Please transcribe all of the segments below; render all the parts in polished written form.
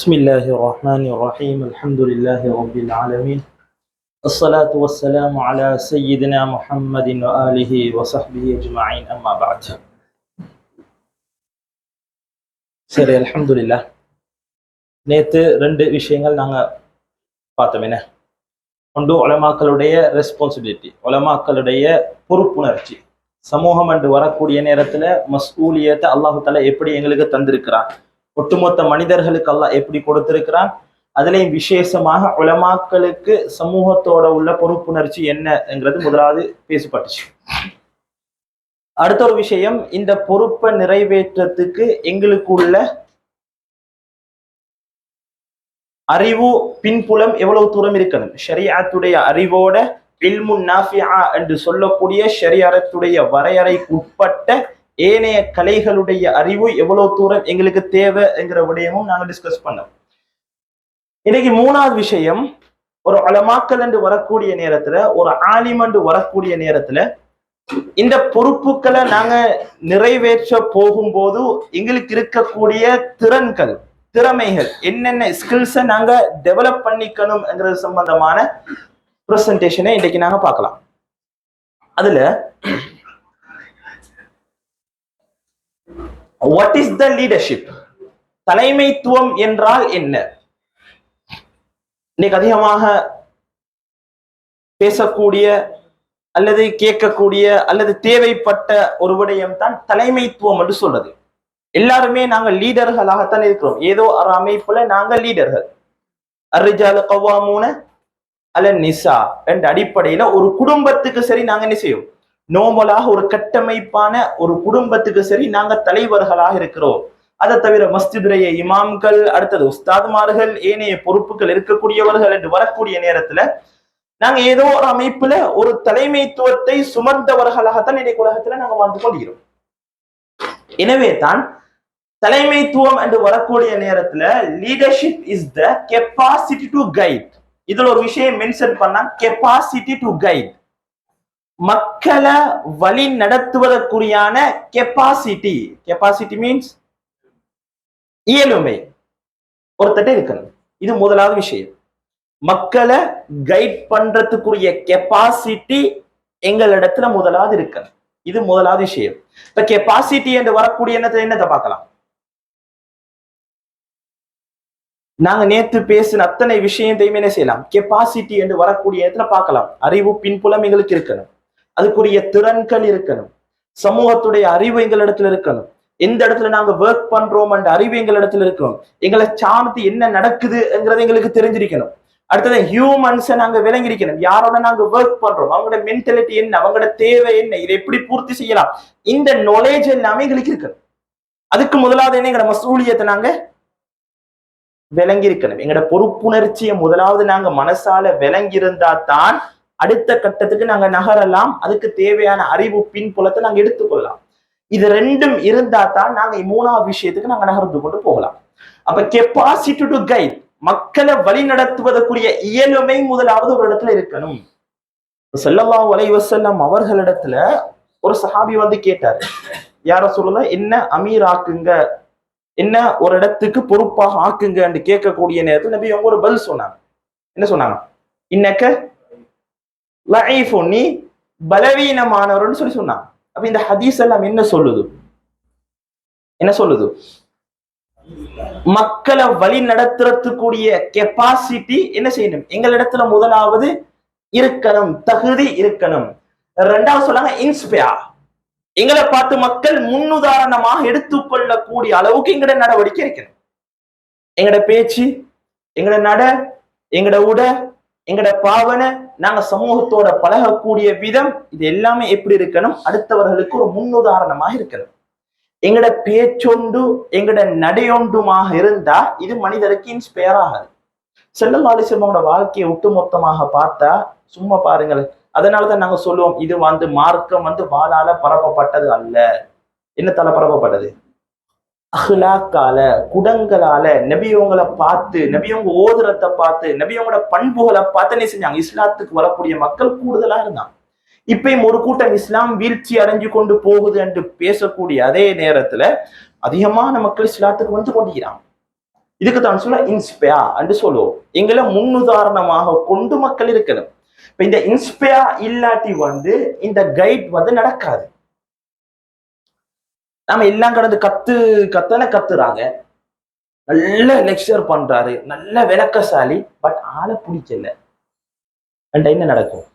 بسم الله الرحمن الرحيم الحمد لله رب العالمين الصلاة والسلام على سيدنا محمد وآله وصحبه أجمعين أما بعد சரி அல்ஹம்துலில்லாஹ். நேற்று ரெண்டு விஷயங்கள் நாங்கள் பார்த்தோம். என்ன ஒன்று உலமாக்களுடைய ரெஸ்பான்சிபிலிட்டி, உலமாக்களுடைய பொறுப்புணர்ச்சி. சமூகம் என்று வரக்கூடிய நேரத்தில் மஸ்ஊலியத்தை அல்லாஹு தஆலா எப்படி எங்களுக்கு தந்திருக்கிறான், ஒட்டுமொத்த மனிதர்களுக்கு அல்லாஹ் எப்படி கொடுத்திருக்கிறான், அதுலேயும் விசேஷமாக உலமாக்களுக்கு சமூகத்தோட உள்ள பொறுப்புணர்ச்சி என்னங்கிறது முதலாவது பேசப்பட்டுச்சு. அடுத்த ஒரு விஷயம், இந்த பொறுப்பை நிறைவேற்றத்துக்கு எங்களுக்குள்ள அறிவு பின்புலம் எவ்வளவு தூரம் இருக்கணும். ஷரியத்துடைய அறிவோட இல்மு நாஃபிஆ என்று சொல்லக்கூடிய ஷரியத்துடைய வரையறைக்கு உட்பட்ட ஏனைய கலைகளுடைய அறிவு எவ்வளவு தூரம் எங்களுக்கு தேவைங்கிற விடயமும் நாங்கள் டிஸ்கஸ் பண்ணோம். இன்னைக்கு மூணாவது விஷயம், ஒரு உலமாக்கள் என்று வரக்கூடிய நேரத்துல, ஒரு ஆலிம் என்று வரக்கூடிய நேரத்துல இந்த பொறுப்புகளை நாங்க நிறைவேற்ற போகும்போது எங்களுக்கு இருக்கக்கூடிய திறன்கள், திறமைகள், என்னென்ன ஸ்கில்ஸை நாங்க டெவலப் பண்ணிக்கணும்ங்கிறது சம்பந்தமான பிரசன்டேஷனை இன்னைக்கு நாங்க பார்க்கலாம். அதுல வாட் இஸ் த லீடர்ஷிப், தலைமைத்துவம் என்றால் என்ன? இன்னைக்கு அதிகமாக பேசக்கூடிய அல்லது கேட்கக்கூடிய அல்லது தேவைப்பட்ட ஒரு விடயம் தான் தலைமைத்துவம் என்று சொல்றது. எல்லாருமே நாங்க லீடர்களாகத்தான் இருக்கிறோம். ஏதோ ஒரு அமைப்புல நாங்க லீடர்கள். அர்ரிஜாலு கவ்வாமூன அலன் நிசா என்ற அடிப்படையில ஒரு குடும்பத்துக்கு சரி நாங்க என்ன செய்யும், நோமலாக ஒரு கட்டமைப்பான ஒரு குடும்பத்துக்கு சரி நாங்க தலைவர்களாக இருக்கிறோம். அதை தவிர மஸ்ஜிதுடைய இமாம்கள், அடுத்தது உஸ்தாதுமார்கள், ஏனைய பொறுப்புகள் இருக்கக்கூடியவர்கள் என்று வரக்கூடிய நேரத்துல நாங்க ஏதோ ஒரு அமைப்புல ஒரு தலைமைத்துவத்தை சுமந்தவர்களாகத்தான் இன்னைக்கு உலகத்துல நாங்க வாழ்ந்து கொள்கிறோம். எனவே தான் தலைமைத்துவம் என்று வரக்கூடிய நேரத்துல leadership is the capacity to guide. இதுல ஒரு விஷயம் மென்ஷன் பண்ணா, கெப்பாசிட்டி டு கைட், மக்களை வழி நடத்துவதற்குரியான கெப்பாசிட்டி. கெப்பாசிட்டி மீன்ஸ் இயலுமை ஒருத்தட்ட இருக்கணும். இது முதலாவது விஷயம். மக்களை கைட் பண்றதுக்குரிய கெப்பாசிட்டி எங்களிடத்துல முதலாவது இருக்கணும். இது முதலாவது விஷயம். இப்ப கெப்பாசிட்டி என்று வரக்கூடிய என்னத்தை பார்க்கலாம். நாங்க நேற்று பேசின அத்தனை விஷயத்தையும் என்ன செய்யலாம், கெப்பாசிட்டி என்று வரக்கூடிய இடத்துல பார்க்கலாம். அறிவு பின்புலம் எங்களுக்கு இருக்கணும், அதுக்குரிய திறன்கள் இருக்கணும், சமூகத்துடைய அறிவு எங்களிடத்துல இருக்கணும், எந்த இடத்துல நாங்க ஒர்க் பண்றோம் என்ற அறிவு எங்களிடத்துல இருக்கணும், எங்களை சார்ந்து என்ன நடக்குதுங்கிறது எங்களுக்கு தெரிஞ்சிருக்கணும். அடுத்தது ஹியூமன்ஸை நாங்க விளங்கிருக்கணும், யாரோட நாங்க ஒர்க் பண்றோம், அவங்களோட மென்டாலிட்டி என்ன, அவங்களோட தேவை என்ன, இதை எப்படி பூர்த்தி செய்யலாம், இந்த நாலேஜ் எல்லாமே எங்களுக்கு இருக்கணும். அதுக்கு முதலாவது என்ன, எங்களோட மசூலியத்தை நாங்க விளங்கி இருக்கணும். எங்களோட பொறுப்புணர்ச்சியை முதலாவது நாங்க மனசால விளங்கி இருந்தா தான் அடுத்த கட்டத்துக்கு நாங்க நகரலாம். அதுக்கு தேவையான அறிவு பின்புலத்தை நாங்க எடுத்துக்கொள்ளலாம். இது ரெண்டும் இருந்தா தான் நாங்க மூணாவது விஷயத்துக்கு நாங்க நகர்ந்து கொண்டு போகலாம். அப்ப கெப்பாசிட்டி டு கைட், மக்களை வழி நடத்துவதற்குரிய இயலுமை முதலாவது ஒரு இடத்துல இருக்கணும். ஸல்லல்லாஹு அலைஹி வஸல்லம் அவர்களிடத்துல ஒரு சஹாபி வந்து கேட்டாரு, யார சொல்லல, என்ன அமீர் ஆக்குங்க, என்ன ஒரு இடத்துக்கு பொறுப்பாக ஆக்குங்க என்று கேட்கக்கூடிய நேரத்தில் நபி அவங்க ஒரு பதில் சொன்னாங்க. என்ன சொன்னாங்க? இன்னக்க லஈஃபு, நீ பலவீனமானவர்னு சொல்லி சொன்னாங்க. அப்ப இந்த ஹதீஸ் எல்லாம் என்ன சொல்லுது, என்ன சொல்லுது? மக்களை வழி நடத்துறதுக்குரிய கெப்பாசிட்டி என்ன செய்யணும், எங்களிடத்துல முதலாவது இருக்கணும், தகுதி இருக்கணும். ரெண்டாவது சொன்னாங்க இன்ஸ்பயர், எங்களை பார்த்து மக்கள் முன்னுதாரணமாக எடுத்துக்கொள்ளக்கூடிய அளவுக்கு எங்களோட நடவடிக்கை இருக்கணும். எங்களோட பேச்சு, எங்களோட நட, எங்களோட உட, எங்களோட பாவனை, நாங்க சமூகத்தோட பழகக்கூடிய விதம், இது எல்லாமே எப்படி இருக்கணும், அடுத்தவர்களுக்கு ஒரு முன்னுதாரணமாக இருக்கணும். எங்களோட பேச்சொண்டு எங்களோட நடையொண்டுமாக இருந்தா இது மனிதருக்கு இன்ஸ்பயர் ஆகாது. ஸல்லல்லாஹு அலைஹி வஸல்லம் வாழ்க்கையை ஒட்டுமொத்தமாக பார்த்தா சும்மா பாருங்களேன். அதனாலதான் நாங்க சொல்லுவோம், இது மார்க்கம் வாளால பரப்பப்பட்டது அல்ல. என்னத்தால பரப்பப்பட்டது? அஹ்லாக்கால, குணங்களால, நபியவங்களை பார்த்து, நபியவங்க ஓதுறத்தை பார்த்து, நபியவங்களோட பண்புகளை பார்த்து என்ன செஞ்சாங்க, இஸ்லாத்துக்கு வரக்கூடிய மக்கள் கூடுதலா இருந்தாங்க. இப்பயும் ஒரு கூட்டம் இஸ்லாம் வீழ்ச்சி அடைஞ்சு கொண்டு போகுது என்று பேசக்கூடிய அதே நேரத்துல அதிகமான மக்கள் இஸ்லாத்துக்கு வந்து கொண்டிருக்கிறாங்க. இதுக்கு தான் சொல்ல இன்ஸ்பயர் என்று சொல்லுவோம். எங்களை முன்னுதாரணமாக கொண்டு மக்கள் இருக்கணும். இப்ப இந்த இன்ஸ்பயர் இல்லாட்டி இந்த கைட் நடக்காது. நாம எல்லாம் கடந்து கத்துறாங்க, நல்ல லெக்சர் பண்றாரு, நல்ல விளக்கசாலி, பட் ஆளை பிடிக்கல, என்ன நடக்கும்?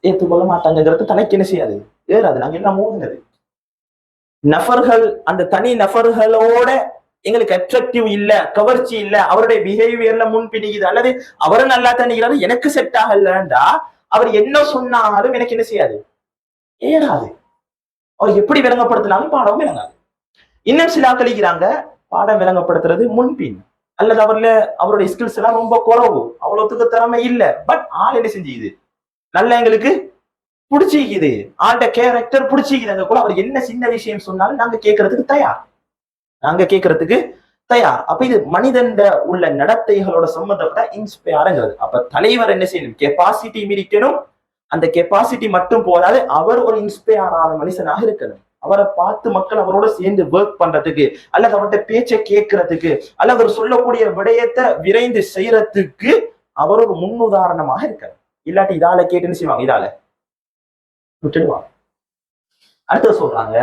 ஏற்றுக்கொள்ள மாட்டாங்கிறது தலைக்கு என்ன செய்யாது, ஏறாது. நாங்க எல்லாம் மூடினது நபர்கள், அந்த தனி நபர்களோட எங்களுக்கு அட்ராக்டிவ் இல்ல, கவர்ச்சி இல்ல, அவருடைய பிஹேவியர்ல முன்பிடிக்குது, அல்லது அவரும் நல்லா தண்ணிக்கிறாரு, எனக்கு செட் ஆகலண்டா அவர் என்ன சொன்னாலும் எனக்கு என்ன செய்யாது, ஏறாது. அவர் எப்படி விளங்கப்படுத்தினாலும் பாடம் விளங்காது. இன்னும் சில கழிக்கிறாங்க, பாடம் விளங்கப்படுத்துறது முன்பின், அல்லது அவருடைய ஸ்கில்ஸ் எல்லாம் ரொம்ப குறவு, அவ்வளவுக்கு திறமை இல்ல, பட் ஆள் என்ன செஞ்சுக்குது, நல்லா எங்களுக்கு பிடிச்சிக்குது, ஆள்ட கேரக்டர் பிடிச்சிக்குது கூட. அவர் என்ன சின்ன விஷயம் சொன்னாலும் நாங்க கேட்கறதுக்கு தயார். அப்ப இது மனிதன் உள்ள நடத்தைகளோட சம்பந்தப்பட்ட இன்ஸ்பயர்ங்கிறது. அப்ப தலைவர் என்ன செய்யணும், கெப்பாசிட்டி இருக்கணும். அந்த கெப்பாசிட்டி மட்டும் போதாது, அவர் ஒரு இன்ஸ்பயரான மனுஷனாக இருக்கணும். அவரை பார்த்து மக்கள் அவரோட சேர்ந்து ஒர்க் பண்றதுக்கு, அல்லது அவர்கிட்ட பேச்சை கேட்கறதுக்கு, அல்லது அவர் சொல்லக்கூடிய விடயத்தை விரைந்து செய்யறதுக்கு அவர் ஒரு முன்னுதாரணமாக இருக்காரு. இல்லாட்டி இதால கேட்டுன்னு செய்வாங்க, இதால விட்டுடுவாங்க. அடுத்து சொல்றாங்க,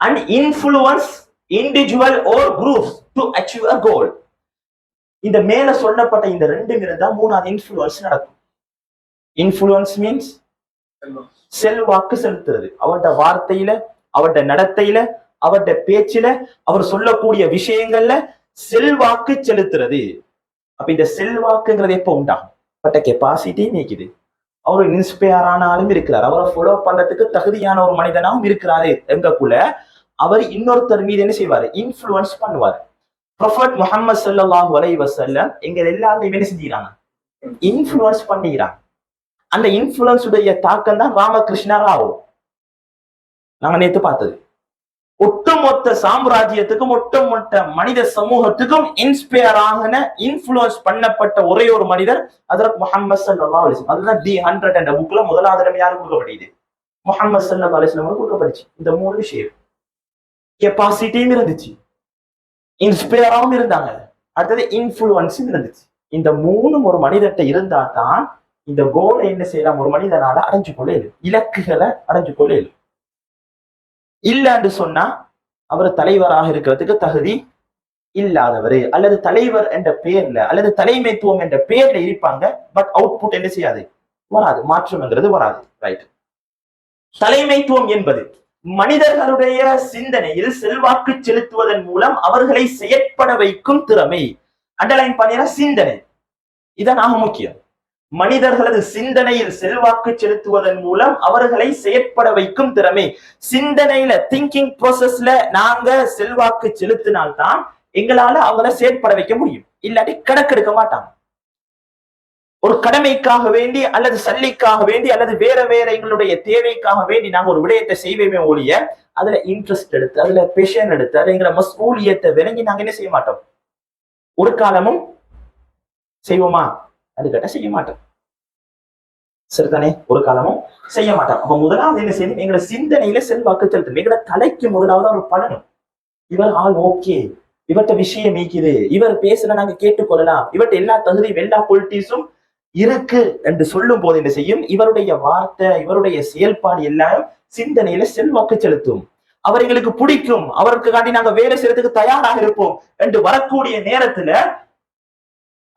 and influence individual or groups to achieve a goal. இந்த மேல சொல்லப்பட்ட இந்த ரெண்டும் இருந்தா மூணாவது இன்ஃப்ளூயன்ஸ் நடக்கும். இன்ஃப்ளூயன்ஸ் மீன்ஸ் செல்வாக்கு செலுத்துறது. அவருடைய வார்த்தையில, அவருடைய நடத்தையில, அவருடைய பேச்சுல, அவர் சொல்லக்கூடிய விஷயங்கள்ல செல்வாக்கு செலுத்துறது. அப்ப இந்த செல்வாக்குங்கிறது எப்ப உண்டாகும்? பட்ட கெப்பாசிட்டி நீக்குது. அவர் இன்ஸ்பயர் ஆனாலும் இருக்கிறார், அவரை ஃபாலோ பண்றதுக்கு தகுதியான ஒரு மனிதனாகவும் இருக்கிறாரு எங்கக்குள்ள அவர் இன்னொருத்தர் மீது என்ன செய்வாரு, இன்ஃப்ளூயன்ஸ் பண்ணுவார். ப்ரொஃபட் முஹம்மது ஸல்லல்லாஹு அலைஹி வஸல்லம் எங்க எல்லாத்தையும் என்ன செஞ்சுக்கிறாங்க, இன்ஃப்ளூயன்ஸ் பண்ணிக்கிறாங்க. அந்த இன்ஃப்ளூயன்ஸ் உடைய தாக்கம் தான் ராமகிருஷ்ண ராவ். நாங்க நேத்து பார்த்தது ஒட்டுமொத்த சாம்ராஜ்யத்துக்கும் ஒட்டுமொத்த மனித சமூகத்துக்கும் இன்ஸ்பயர் ஆகின, இன்ஃப்ளூயன்ஸ் பண்ணப்பட்ட ஒரே ஒரு மனிதர் ஹஜ்ரத் முஹம்மது ஸல்லல்லாஹு அலைஹி வஸல்லம். அதுதான் தி 100 என்ற புக்ல முதலாவது இடம் யாருக்கு கொடுக்கப்படுது, முஹம்மது ஸல்லல்லாஹு அலைஹி வஸல்லம் கொடுக்கப்படுச்சு. இந்த மூணு விஷயம், கெப்பாசிட்டியும் இருந்துச்சு, இன்ஸ்பயராகவும் இருந்தாங்க, அடுத்தது இன்ஃப்ளூயன்ஸும் இருந்துச்சு. இந்த மூணும் ஒரு மனிதர்கிட்ட இருந்தா தான் இந்த கோலை என்ன செய்யலாம், ஒரு மனிதனால அடைஞ்சு கொள்ளையிலும், இலக்குகளை அடைஞ்சு கொள்ளையிலும். இல்லன்னு சொன்னா அவர் தலைவராக இருக்கிறதுக்கு தகுதி இல்லாதவர், அல்லது தலைவர் என்ற பெயர்ல, அல்லது தலைமைத்துவம் என்ற பெயர்ல இருப்பாங்க, பட் அவுட்புட் என்ன செய்யாது, வராது, மாற்றம்ங்கிறது வராது. ரைட். தலைமைத்துவம் என்பது மனிதர்களுடைய சிந்தனையில் செல்வாக்கு செலுத்துவதன் மூலம் அவர்களை செயற்பட வைக்கும் திறமை. அண்டர்லைன் பண்ணினா சிந்தனை, இதான் ஆக முக்கியம். மனிதர்களது சிந்தனையில் செல்வாக்கு செலுத்துவதன் மூலம் அவர்களை செயற்பட வைக்கும் திறமை. சிந்தனையில, திங்கிங் ப்ராசஸ்ல நாங்க செல்வாக்கு செலுத்தினால்தான் எங்களால அவங்களை செயற்பட வைக்க முடியும். இல்லாட்டி கணக்கெடுக்க மாட்டாங்க. ஒரு கடமைக்காக வேண்டி, அல்லது சல்லிக்காக வேண்டி, அல்லது வேற எங்களுடைய தேவைக்காக வேண்டி நாங்க ஒரு விடயத்தை செய்வோமே ஒழிய அதுல இன்ட்ரெஸ்ட் எடுத்து, அதுல பேஷன் எடுத்து, அதுல எங்களை மஸ்ஊலியத்தை விளங்கி நாங்க என்ன செய்ய மாட்டோம், ஒரு காலமும் செய்வோமா, அது கேட்ட செய்ய மாட்டோம். சரிதானே, ஒரு காலமும் செய்ய மாட்டோம். அப்ப முதலாவது என்ன செய்யணும், எங்களை சிந்தனையில செல்வாக்கு செலுத்தணும். எங்களை தலைக்கு முதலாவது அவர் படணும். இவர் ஆள் ஓகே, இவர்கிட்ட விஷயம் நீக்குது, இவர் பேசல நாங்க கேட்டுக்கொள்ளலாம், இவர்கிட்ட எல்லா தகுதியும் எல்லா பொலிட்டிக்ஸும் இருக்கு என்று சொல்லும் போது என்ன செய்யும், இவருடைய வார்த்தை, இவருடைய செயல்பாடு எல்லாம் சிந்தனையில செல்வாக்கு செலுத்தும். அவர் எங்களுக்கு பிடிக்கும், அவருக்கு காட்டி நாங்க வேலை செய்யறதுக்கு தயாராக இருப்போம் என்று வரக்கூடிய நேரத்துல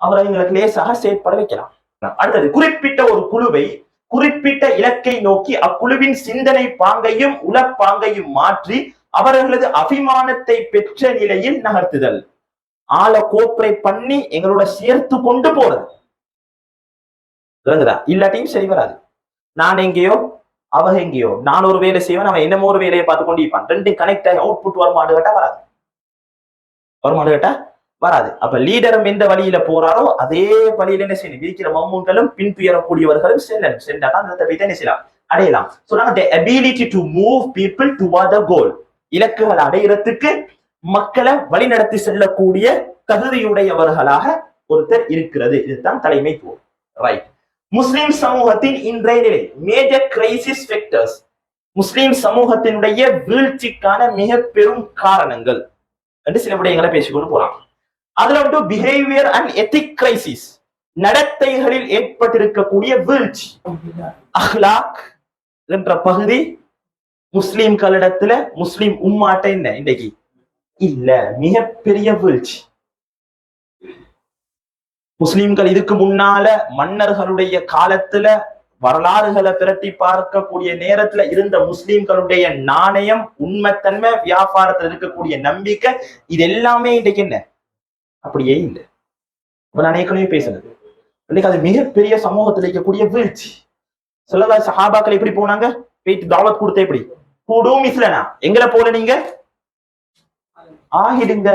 அவரை எங்களுக்கு லேசாக செயற்பட வைக்கலாம். அடுத்தது, குறிப்பிட்ட ஒரு குழுவை குறிப்பிட்ட இலக்கை நோக்கி அக்குழுவின் சிந்தனை பாங்கையும் உளப்பாங்கையும் மாற்றி அவர்களது அபிமானத்தை பெற்ற நிலையில் நகர்த்துதல். ஆளை கோப்பரேட் பண்ணி எங்களோட சேர்த்து கொண்டு போறது. இல்லாட்டியும் சரி வராது. நான் எங்கேயோ அவ எங்கேயோ, நான் ஒரு வேலை செய்வேன், அவன் என்னமோ ஒரு வேலையை பார்த்து கொண்டு இருப்பான். ரெண்டும் கனெக்ட் ஆகி அவுட்புட் வருமானு கேட்டா வராது, வருமானு கேட்டா வராது. அப்ப லீடரும் எந்த வழியில போறாரோ அதே வழியில என்ன செய்யணும், இருக்கிற மௌமூன்களும் பின்துயரக்கூடியவர்களும் செல்லணும். சென்றாதான் என்ன செய்யலாம், அடையலாம். சொன்னாங்க the ability to move people toward the goal. இலக்குகளை அடையிறதுக்கு மக்களை வழிநடத்தி செல்லக்கூடிய தகுதியுடையவர்களாக ஒருத்தர் இருக்கிறது. இதுதான் தலைமைத்துவம். ரைட். முஸ்லிம் சமூகத்தின் இன்றைய நிலை, மேஜர் கிரைசிஸ் ஃபேக்டர்ஸ். முஸ்லிம் சமூகத்தினுடைய வீழ்ச்சிக்கான மிக பெரும் காரணங்கள் என்று சில விடயங்களை பேசிக்கொண்டு போறாங்க. அதுல வந்து பிஹேவியர் அண்ட் எத்திக் கிரைசிஸ், நடத்தைகளில் ஏற்பட்டிருக்கக்கூடிய வீழ்ச்சி. அஹ்லாக் என்ற பகுதி முஸ்லிம்களிடத்துல முஸ்லிம் உம்மாட்ட என்ன இன்றைக்கு இல்ல, மிகப்பெரிய வீழ்ச்சி. முஸ்லிம்கள் இதுக்கு முன்னால மன்னர்களுடைய காலத்துல வரலாறுகளை திரட்டி பார்க்கக்கூடிய நேரத்துல இருந்த முஸ்லிம்களுடைய நாணயம், உண்மைத்தன்மை, வியாபாரத்தில் இருக்கக்கூடிய நம்பிக்கை, இது எல்லாமே இன்றைக்கு என்ன அப்படியே இல்லை. நான் ஏற்கனவே பேசுனது, இன்னைக்கு அது மிகப்பெரிய சமூகத்தில் இருக்கக்கூடிய வீழ்ச்சி. சொல்லதா சஹாபாக்கள் எப்படி போனாங்க, போயிட்டு தாவத் கொடுத்த எப்படி கூடும் இஸ்லனா, எங்களை போல நீங்க ஆகிடுங்க,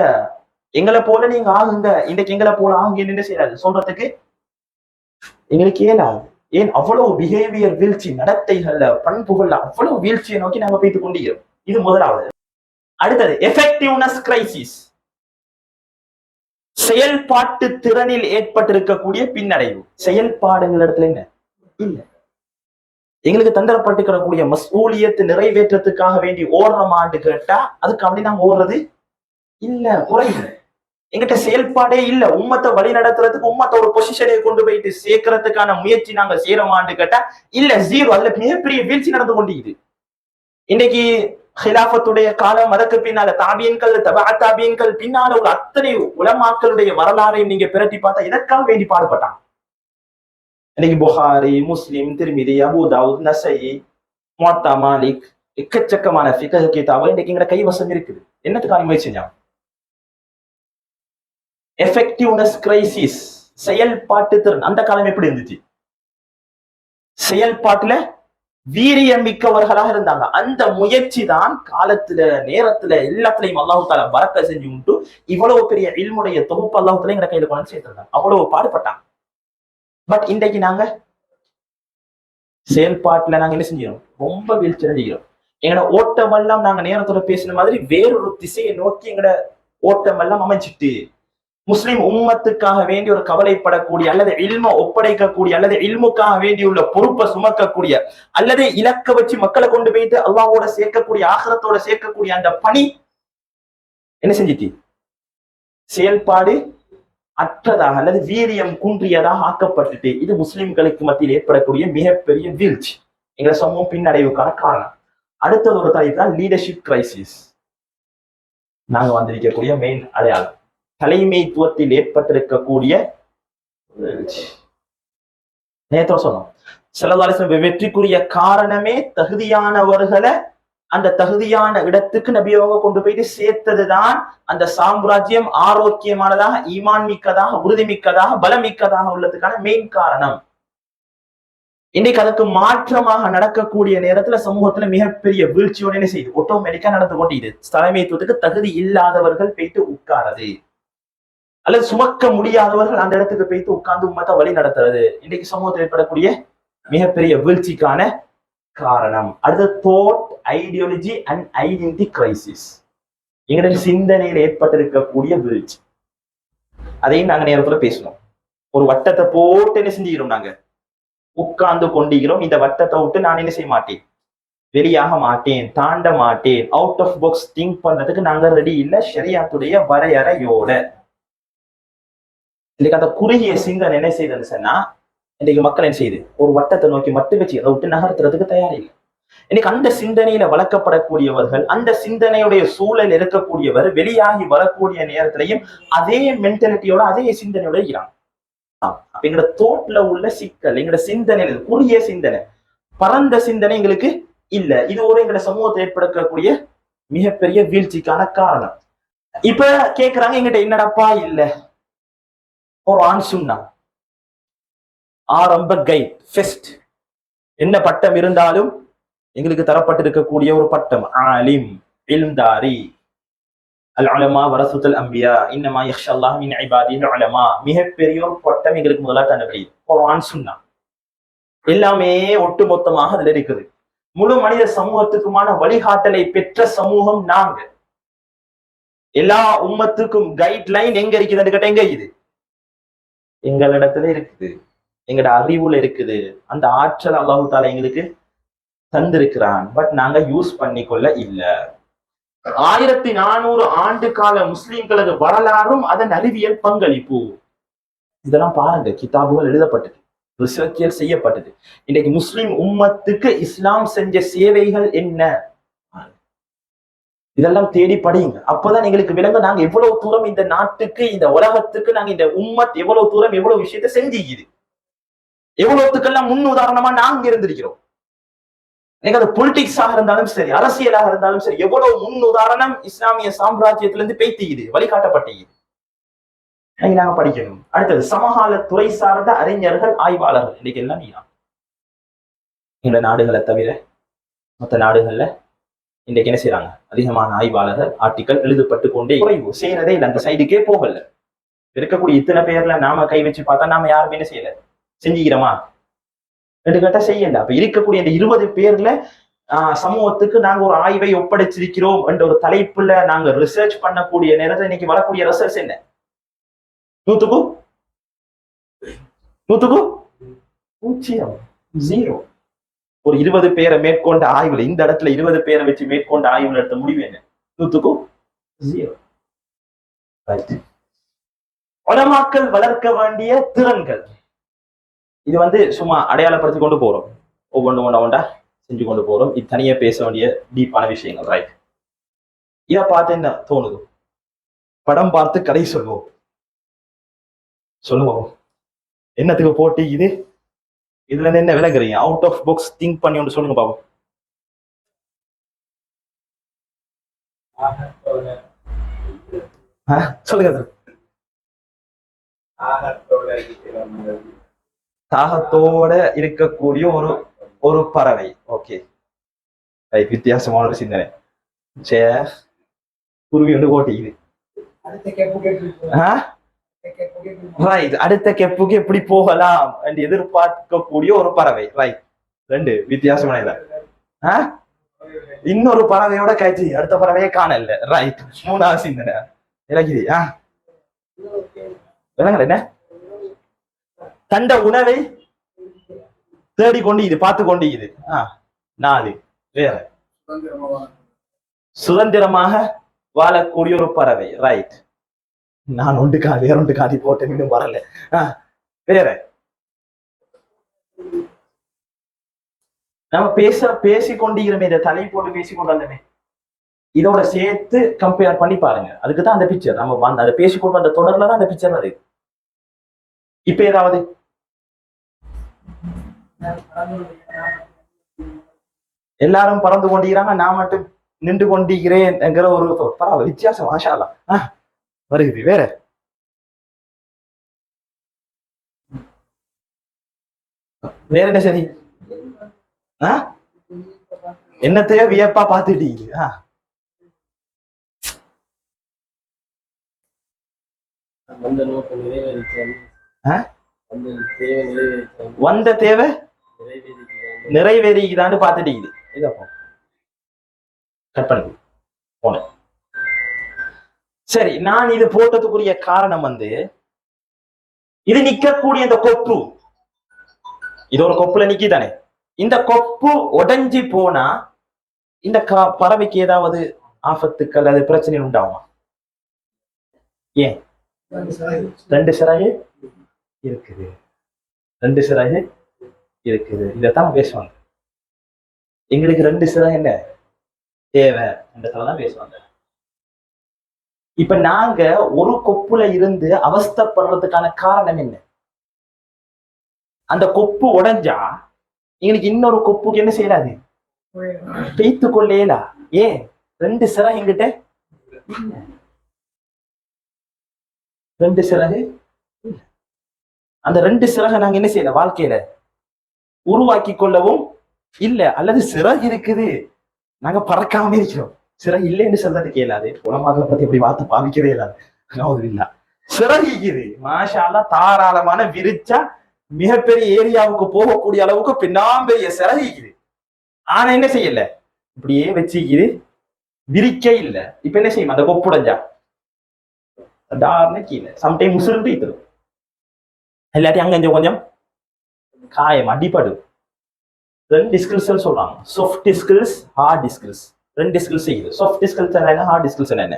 எங்களை போல நீங்க ஆகுங்க, இன்றைக்கு எங்களை போல ஆகுங்க என்ன செய்யாது சொல்றதுக்கு எங்களுக்கு இயலாது. ஏன் அவ்வளவு பிஹேவியர் வீழ்ச்சி, நடத்தைகள்ல பண்புகள்ல அவ்வளவு வீழ்ச்சியை நோக்கி நாங்க போய்த்து கொண்டிருக்கிறோம். இது முதலாவது. அடுத்தது எஃபெக்டிவ்னஸ் கிரைசிஸ், செயல்பாட்டு திறனில் ஏற்பட்டிருக்கக்கூடிய பின்னடைவு. செயல்பாடுகள் இடத்துல என்ன இல்ல, எங்களுக்கு தந்திரப்பட்டுக்கிடக்கூடிய மஸ்ஊலியத்தை நிறைவேற்றத்துக்காக வேண்டி ஓடுறோமான்னு கேட்டா அதுக்கு அப்படி நாங்க ஓடுறது இல்ல, குறைவு. எங்கிட்ட செயல்பாடே இல்ல, உம்மத்தை வழி நடத்துறதுக்கு, உம்மத்தை ஒரு பொசிஷனை கொண்டு போயிட்டு சேர்க்கறதுக்கான முயற்சி நாங்க செய்யறோமான்னு கேட்டா இல்ல, ஜீரோ. அதுல மிகப்பெரிய வீழ்ச்சி நடந்து கொண்டிருக்குது. இன்னைக்கு ஹிலாஃபத்துடைய காலம், அதற்கு பின்னால தாபியன்கள், தபா தாபியன்கள், பின்னால உள்ள அத்தனை உலமாக்களுடைய வரலாறையும் நீங்க பிரட்டி பார்த்தா இதற்காக வேண்டி பாடுபட்டான். இன்னைக்கு புகாரி, முஸ்லிம், திருமிதி, அபூ தாவூத், நஸஈ, முவத்தா மாலிக், எக்கச்சக்கமான ஃபிக்ஹ் கிதாபுகள் இன்னைக்கு எங்கட கைவசம் இருக்குது. என்னத்துக்கான முயற்சி செஞ்சாங்க? எஃபெக்டிவ்னஸ் கிரைசிஸ், செயல்பாட்டு திறன். அந்த காலம் எப்படி இருந்துச்சு? செயல்பாட்டுல வீரியம் மிக்கவர்களாக இருந்தாங்க. அந்த முயற்சி தான் காலத்துல, நேரத்துல, எல்லாத்துலயும் அல்லாஹு தாலா பரக்க செஞ்சு விட்டு இவ்வளவு பெரிய இல்முடைய தொகுப்பு அல்லாஹு தாலா எங்க கையில கொண்டு சேர்த்திருந்தாங்க. அவ்வளவு பாடுபட்டாங்க. பட் இன்றைக்கு நாங்க செயல்பாட்டுல நாங்க என்ன செஞ்சோம், ரொம்ப வீழ்ச்சி அடைகிறோம். எங்கட ஓட்டம் எல்லாம் நாங்க நேரத்தோட பேசின மாதிரி வேறொரு திசையை நோக்கி எங்கட ஓட்டம் எல்லாம் அமைச்சிட்டு, முஸ்லிம் உம்மத்துக்காக வேண்டி ஒரு கவலைப்படக்கூடிய, அல்லது இல்ம ஒப்படைக்கக்கூடிய, அல்லது இல்முக்காக வேண்டியுள்ள பொறுப்பை சுமக்கக்கூடிய, அல்லது இலக்க வச்சு மக்களை கொண்டு போயிட்டு அல்லாஹ்வோட சேர்க்கக்கூடிய, ஆகிரத்தோட சேர்க்கக்கூடிய அந்த பணி என்ன செஞ்சிட்டு செயல்பாடு அற்றதாக அல்லது வீரியம் குன்றியதாக ஆக்கப்பட்டுட்டு, இது முஸ்லிம்களுக்கு மத்தியில் ஏற்படக்கூடிய மிகப்பெரிய வீழ்ச்சி, எங்களை சமூகம் பின்னடைவுக்கான காரணம். அடுத்தது ஒரு தலைப்பு தான் லீடர்ஷிப் கிரைசிஸ். நாங்க வந்திருக்கக்கூடிய மெயின் அடையாளம் தலைமைத்துவத்தில் ஏற்பட்டிருக்கக்கூடிய வீழ்ச்சி. நேத்தோ சொன்னோம், ஸல்லல்லாஹு வெற்றிக்குரிய காரணமே தகுதியானவர்களை அந்த தகுதியான இடத்துக்கு நபியோக கொண்டு போயிட்டு சேர்த்ததுதான் அந்த சாம்ராஜ்யம் ஆரோக்கியமானதாக, ஈமான் மிக்கதாக, உறுதிமிக்கதாக, பலமிக்கதாக உள்ளதுக்கான மெயின் காரணம். இன்னைக்கு அதுக்கு மாற்றமாக நடக்கக்கூடிய நேரத்துல சமூகத்துல மிகப்பெரிய வீழ்ச்சியோட என்ன செய்யுது, ஆட்டோமேட்டிக்கா நடந்து கொண்டு தலைமைத்துவத்துக்கு தகுதி இல்லாதவர்கள் போயிட்டு உட்காரது, அல்லது சுமக்க முடியாதவர்கள் அந்த இடத்துக்கு போயிட்டு உட்கார்ந்து உம்மத்தை வழி நடத்துறது இன்னைக்கு சமூகத்தில் ஏற்படக்கூடிய மிகப்பெரிய வீழ்ச்சிக்கான காரணம். அடுத்த Dhoot, ideology and identity crisis, எங்களுடைய சிந்தனையில் ஏற்பட்டிருக்கக்கூடிய வீழ்ச்சி. அதையும் நாங்க நேரத்துல பேசணும். ஒரு வட்டத்தை போட்டு என்ன செஞ்சுக்கிறோம், நாங்க உட்கார்ந்து கொண்டிருக்கிறோம். இந்த வட்டத்தை விட்டு நான் என்ன செய்ய மாட்டேன், வெளியாக மாட்டேன், தாண்ட மாட்டேன். அவுட் ஆஃப் பாக்ஸ் திங்க் பண்றதுக்கு நாங்க ரெடி இல்ல, ஷரியத்துடைய வரையறையோட. இன்னைக்கு அந்த குறுகிய சிந்தனை என்ன செய்யுதுன்னு சொன்னா, இன்னைக்கு மக்கள் என்ன செய்யுது, ஒரு வட்டத்தை நோக்கி மட்டும் வச்சு அதை விட்டு நகர்த்துறதுக்கு தயாரில்லை. இன்னைக்கு அந்த சிந்தனையில வளர்க்கப்படக்கூடியவர்கள், அந்த சிந்தனையுடைய சூழல் இருக்கக்கூடியவர் வெளியாகி வரக்கூடிய நேரத்திலையும் அதே மென்டாலிட்டியோட, அதே சிந்தனையோட இருக்கிறாங்க. அப்ப எங்களோட தோட்ல உள்ள சிக்கல், எங்களோட சிந்தனை குறுகிய சிந்தனை, பரந்த சிந்தனை எங்களுக்கு இல்ல. இது ஒரு எங்களோட சமூகத்தில் ஏற்படக்கூடிய மிகப்பெரிய வீழ்ச்சிக்கான காரணம். இப்ப கேக்குறாங்க, எங்கிட்ட என்னடப்பா இல்ல, ஒரு ஆண் சுன்னா ஆரம்ப கைட் ஃபெஸ்ட், என்ன பட்டம் இருந்தாலும் எங்களுக்கு தரப்பட்டிருக்கக்கூடிய ஒரு பட்டம் ஆலிம், இல்ம்தாரி, அல் உலமா வரசுத்தல் அம்பியா, இன்னமா யக்ஷல்லாஹ் மின் இபாதிஹில் உலமா, மிகப்பெரிய ஒரு பட்டம் எங்களுக்கு முதலா தரப்படுது. குர்ஆன் சுன்னா எல்லாமே ஒட்டுமொத்தமாக அதுல இருக்குது. முழு மனித சமூகத்துக்குமான வழிகாட்டலை பெற்ற சமூகம் நாங்க. எல்லா உம்மத்துக்கும் கைட்லைன் எங்க இருக்குதுன்னு கேட்ட, எங்க இது எங்களிடத்துல இருக்குது, எங்கட அறிவுல இருக்குது. அந்த ஆற்றல் அல்லாஹ் தஆலா எங்களுக்கு தந்திருக்கிறான். பட் நாங்க யூஸ் பண்ணிக்கொள்ள இல்ல. 1400 ஆண்டு கால முஸ்லிம்களது வரலாறும் அதன் அறிவியல் பங்களிப்பு. இதெல்லாம் பாருங்க, கிதாபுகள் எழுதப்பட்டது, ரிசர்ச்சியல் செய்யப்பட்டது. இன்னைக்கு முஸ்லிம் உம்மத்துக்கு இஸ்லாம் செஞ்ச சேவைகள் என்ன, இதெல்லாம் தேடி படியுங்க. அப்பதான் எங்களுக்கு விளங்க நாங்க எவ்வளவு தூரம் இந்த நாட்டுக்கு, இந்த உலகத்துக்கு, நாங்க இந்த உம்மத் எவ்வளவு தூரம் எவ்வளவு விஷயத்த செஞ்சுக்குது, எவ்வளவுத்துக்கெல்லாம் முன் உதாரணமா நாங்க இருந்திருக்கிறோம். எனக்கு அது பொலிட்டிக்ஸாக இருந்தாலும் சரி, அரசியலாக இருந்தாலும் சரி, எவ்வளவு முன் உதாரணம் இஸ்லாமிய சாம்ராஜ்யத்திலிருந்து பேய்த்திக்குது, வழிகாட்டப்பட்டிக்குது. நாங்க படிக்கணும். அடுத்தது சமகால துறை சார்ந்த அறிஞர்கள், ஆய்வாளர்கள். இன்னைக்கு எல்லாம் இந்த நாடுகளை தவிர மற்ற நாடுகள்ல இன்றைக்கு என்ன செய்யறாங்க, அதிகமான ஆய்வாளர்கள், ஆர்டிக்கல் எழுதப்பட்டு கொண்டே குறைவு செய்யறதே இல்லை, அந்த சைடுக்கே போகல. இருக்கக்கூடிய இத்தனை பேர்ல நாம கை வச்சு பார்த்தா நாம யாருமே என்ன செய்யல, செஞ்சுக்கிறோமா? ரெண்டு கட்ட செய்யல. அப்ப இருக்கக்கூடிய இந்த 20 பேர்ல சமூகத்துக்கு நாங்க ஒரு ஆய்வை ஒப்படைச்சிருக்கிறோம் என்ற ஒரு தலைப்புல நாங்க ரிசர்ச் பண்ணக்கூடிய நேரத்தில் இன்னைக்கு வரக்கூடிய ரிசர்ச் என்ன? 100க்கு 0, 0. ஒரு 20 பேரை மேற்கொண்ட ஆய்வுல, இந்த இடத்துல 20 பேரை வச்சு மேற்கொண்ட ஆய்வுல எடுத்த முடிவு என்ன? 100க்கு 0. உலமாக்கள் வளர்க்க வேண்டிய திறன்கள், இது சும்மா அடையாளப்படுத்தி கொண்டு போறோம், ஒவ்வொன்றா செஞ்சு கொண்டு போறோம். இது தனியா பேச வேண்டிய டீப்பான விஷயங்கள். ரைட். இதை பார்த்து என்ன தோணுது? படம் பார்த்து கதை சொல்லுவோம். என்னத்துக்கு போட்டி இது? இதுல இருந்து என்ன விளங்குறீங்க? அவுட் ஆஃப் பாக்ஸ் திங்க் பண்ணி ஒன்று சொல்லுங்க பாபு. சொல்லுங்க. தாகத்தோட இருக்கக்கூடிய ஒரு பறவை. ஓகே, வித்தியாசமான ஒரு சிந்தனை. குருவி ஒன்று போட்டிக்குது. அடுத்த கெப்புக்கு எப்படி போகலாம் என்று எதிர்பார்க்கக்கூடிய ஒரு பறவை. ரைட். 2 வித்தியாசமான. இன்னொரு பறவையோட காய்ச்சி அடுத்த பறவையே காணல. ரைட். 3வது சிந்தனை இலக்கிது. என்ன? தண்ட உணவை தேடிக்கொண்டு இது பார்த்து கொண்டு இது. 4 வேற சுதந்திரமாக வாழக்கூடிய ஒரு பறவை. ரைட். நான் வேற ஒன்று காதி போட்டேன், இன்னும் வரல. வேற நம்ம பேசிக்கொண்டிருமே, இந்த தலை போட்டு பேசிக்கொண்டு இதோட சேர்த்து கம்பேர் பண்ணி பாருங்க. அதுக்குதான் அந்த பிக்சர் நம்ம அதை பேசிக்கொண்டு அந்த தொடர்ல தான் அந்த பிக்சர் வருது. இப்ப ஏதாவது எல்லாரும் பறந்து கொண்டிருக்கிறாங்க, நான் மட்டும் நின்று கொண்டிருக்கிறேன் என்கிற ஒரு பரவாயில்ல வித்தியாசம். மாஷாஅல்லாஹ் வருகிறது. வேற என்ன சரி? என்னத்தையோ வியப்பா பார்த்துட்டீங்க. வந்த தேவை நிறைவேறிக்குதான்னு பார்த்துட்டீங்க. இதப்போ கட் பண்ணி போன. சரி, நான் இது போட்டதுக்குரிய காரணம் இது நிக்கக்கூடிய இந்த கொப்பு, இது ஒரு கொப்புல நிக்கிதானே. இந்த கொப்பு உடைஞ்சி போனா இந்த பறவைக்கு ஏதாவது ஆபத்துக்கள், அது பிரச்சனை உண்டாகும்? ஏன்? 2 சிறகு இருக்குது. 2 சிறகு இருக்குது. இதைத்தான் பேசுவாங்க. எங்களுக்கு 2 சிறகு என்ன தேவை என்றதான் பேசுவாங்க. இப்ப நாங்க ஒரு கொப்புல இருந்து அவஸ்தப்படுறதுக்கான காரணம் என்ன? அந்த கொப்பு உடைஞ்சா எங்களுக்கு இன்னொரு கொப்புக்கு என்ன செய்யலாது, பெய்த்து கொள்ளேலா. ஏன்? 2 சிறகு எங்கிட்ட 2 சிறகு. அந்த 2 சிறகை நாங்க என்ன செய்யல, வாழ்க்கையில உருவாக்கி கொள்ளவும் இல்ல. அல்லது சிறகு இருக்குது, நாங்க பறக்காம இருக்கிறோம். சிறகு இல்லைன்னு சொல்றதுக்கு இயலாது. உலமாக்களை பத்தி எப்படி வார்த்தை பாவிக்கவே இல்லாது. சிறகு இருக்குது, மாஷா அல்லாஹ், தாராளமான விரிச்சா மிகப்பெரிய ஏரியாவுக்கு போகக்கூடிய அளவுக்கு பின்னாம்பெரிய சிறகு இருக்குது. ஆனா என்ன செய்யல, இப்படியே வச்சுக்குது, விரிக்க இல்ல. இப்ப என்ன செய்யும், அந்த கொப்புடைஞ்சா கீழே சம்டைம் உசுருந்து தரும். இல்லாட்டி அங்க கொஞ்சம் காயம் அடிப்படும். 2 ஸ்கில்ஸ் சொல்றாங்க, சாஃப்ட் ஸ்கில்ஸ், ஹார்ட் ஸ்கில்ஸ். ரெண்டு ஸ்கில்ஸ் செய்யுது. சாஃப்ட் ஸ்கில்ஸ் என்ன, ஹார்ட் ஸ்கில்ஸ் என்ன?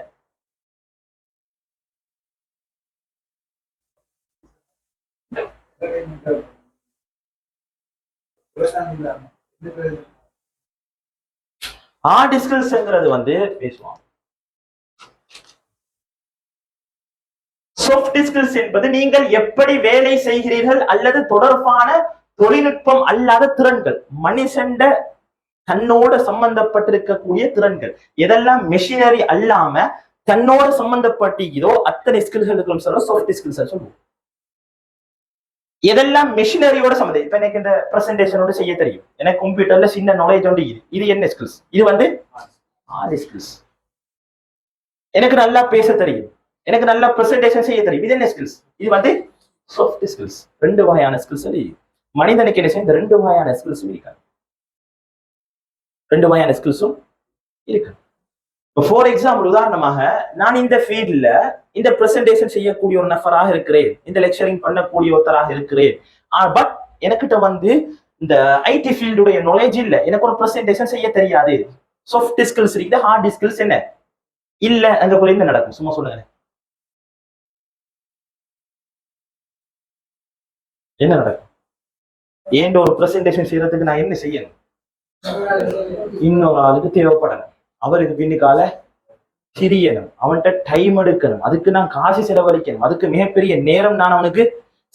ஹார்ட் ஸ்கில்ஸ்ங்கிறது வந்து பேசுவான். சாஃப்ட் ஸ்கில்ஸ் என்பது நீங்கள் எப்படி வேலை செய்கிறீர்கள் அல்லது தொடர்பான தொழில்நுட்பம் அல்லாத திறன்கள், மனுஷண்ட தன்னோட சம்பந்தப்பட்டிருக்கக்கூடிய திறன்கள். எதெல்லாம் மெஷினரி அல்லாம தன்னோட சம்பந்தப்பட்டிருக்கிறோ அத்தனை ஸ்கில்களுக்கும் சொல்ல சாஃப்ட் ஸ்கில்ஸ் சொல்லுவோம். எதெல்லாம் மெஷினரியோட சம்பந்தம். இப்ப எனக்கு இந்த பிரசன்டேஷனோட செய்ய தெரியும், எனக்கு கம்ப்யூட்டர்ல சின்ன நாலேஜ் ஒன்று இது என்ன ஸ்கில்ஸ்? இது வந்து ஹார்ட் ஸ்கில்ஸ். எனக்கு நல்லா பேச தெரியும், எனக்கு நல்லா பிரசன்டேஷன் செய்ய தெரியும், இது என்ன ஸ்கில்ஸ்? இது வந்து சாஃப்ட் ஸ்கில்ஸ். ரெண்டு வகையான ஸ்கில்ஸ் மனிதனுக்கு என்ன செய்ய, இந்த ரெண்டு வகையான ஸ்கில்ஸும் இருக்காது. ரெண்டு வகையான ஸ்கில்ஸும் இருக்கு. ஃபார் எக்ஸாம்பிள், உதாரணமாக நான் இந்த ஃபீல்ட்ல இந்த பிரசன்டேஷன் செய்யக்கூடிய ஒரு நபராக இருக்கிறேன், இந்த லெக்சரிங் பண்ணக்கூடிய ஒருத்தராக இருக்கிறேன். பட் எனக்கிட்ட வந்து இந்த ஐடி ஃபீல்டுடைய நாலேஜ் இல்ல, எனக்கு ஒரு பிரசன்டேஷன் செய்ய தெரியாது. சாஃப்ட் ஸ்கில்ஸ் இருக்குது, ஹார்ட் ஸ்கில்ஸ் என்ன இல்ல. அங்க போல என்ன நடக்கும் சும்மா சொல்லுங்க, என்ன நடக்கும்? ஏன் ஒரு பிரசன்டேஷன் செய்யறதுக்கு நான் என்ன செய்யணும்? இன்னொரு ஆளுக்கு தேவைப்படணும், அவருக்கு பின்னுக்கால சிரியணும், அவன்கிட்ட டைம் எடுக்கணும், அதுக்கு நான் காசு செலவழிக்கணும், அதுக்கு மிகப்பெரிய நேரம் நான் அவனுக்கு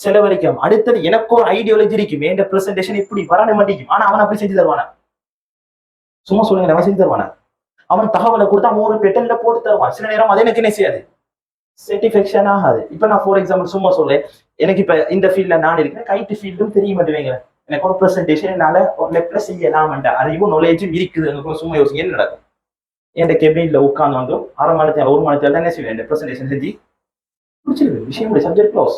செலவழிக்கணும். அடுத்தது எனக்கு ஒரு ஐடியாலஜி இருக்கும், என் பிரசன்டேஷன் இப்படி வரணும் மாட்டேங்கும். ஆனா அவன் அப்படி செஞ்சு தருவானா? சும்மா சொல்லுங்க, அவன் செஞ்சு தருவானா? அவன் தகவலை கொடுத்தா 3 பெட்டல்ல போட்டு தருவான். சில நேரம் அது எனக்கு என்ன செய்யாது, சாட்டிஸ்ஃபேக்ஷன் ஆகாது. இப்ப நான் ஃபார் எக்ஸாம்பிள் சும்மா சொல்றேன், எனக்கு இப்ப இந்த ஃபீல்ட்ல நான் இருக்கேன், ஐடி ஃபீல்டும் தெரிய மாட்டேங்க, எனக்கு ஒரு பிரசன்டேஷன் என்னால ஒரு லெப்ட்ல செய்யலாம், அறிவும் நாலேஜும் இருக்குது. சும்மா யோசிங்க என்ன நடக்கும்? என் கெபினிட்ல உட்கார்ந்து வந்து 1/2 மணி நேரம் 1 மணி நேரம் என்ன செய்வேன், பிரசன்டேஷன் செஞ்சு முடிச்சிருவேன், விஷயம் சப்ஜெக்ட் க்ளோஸ்.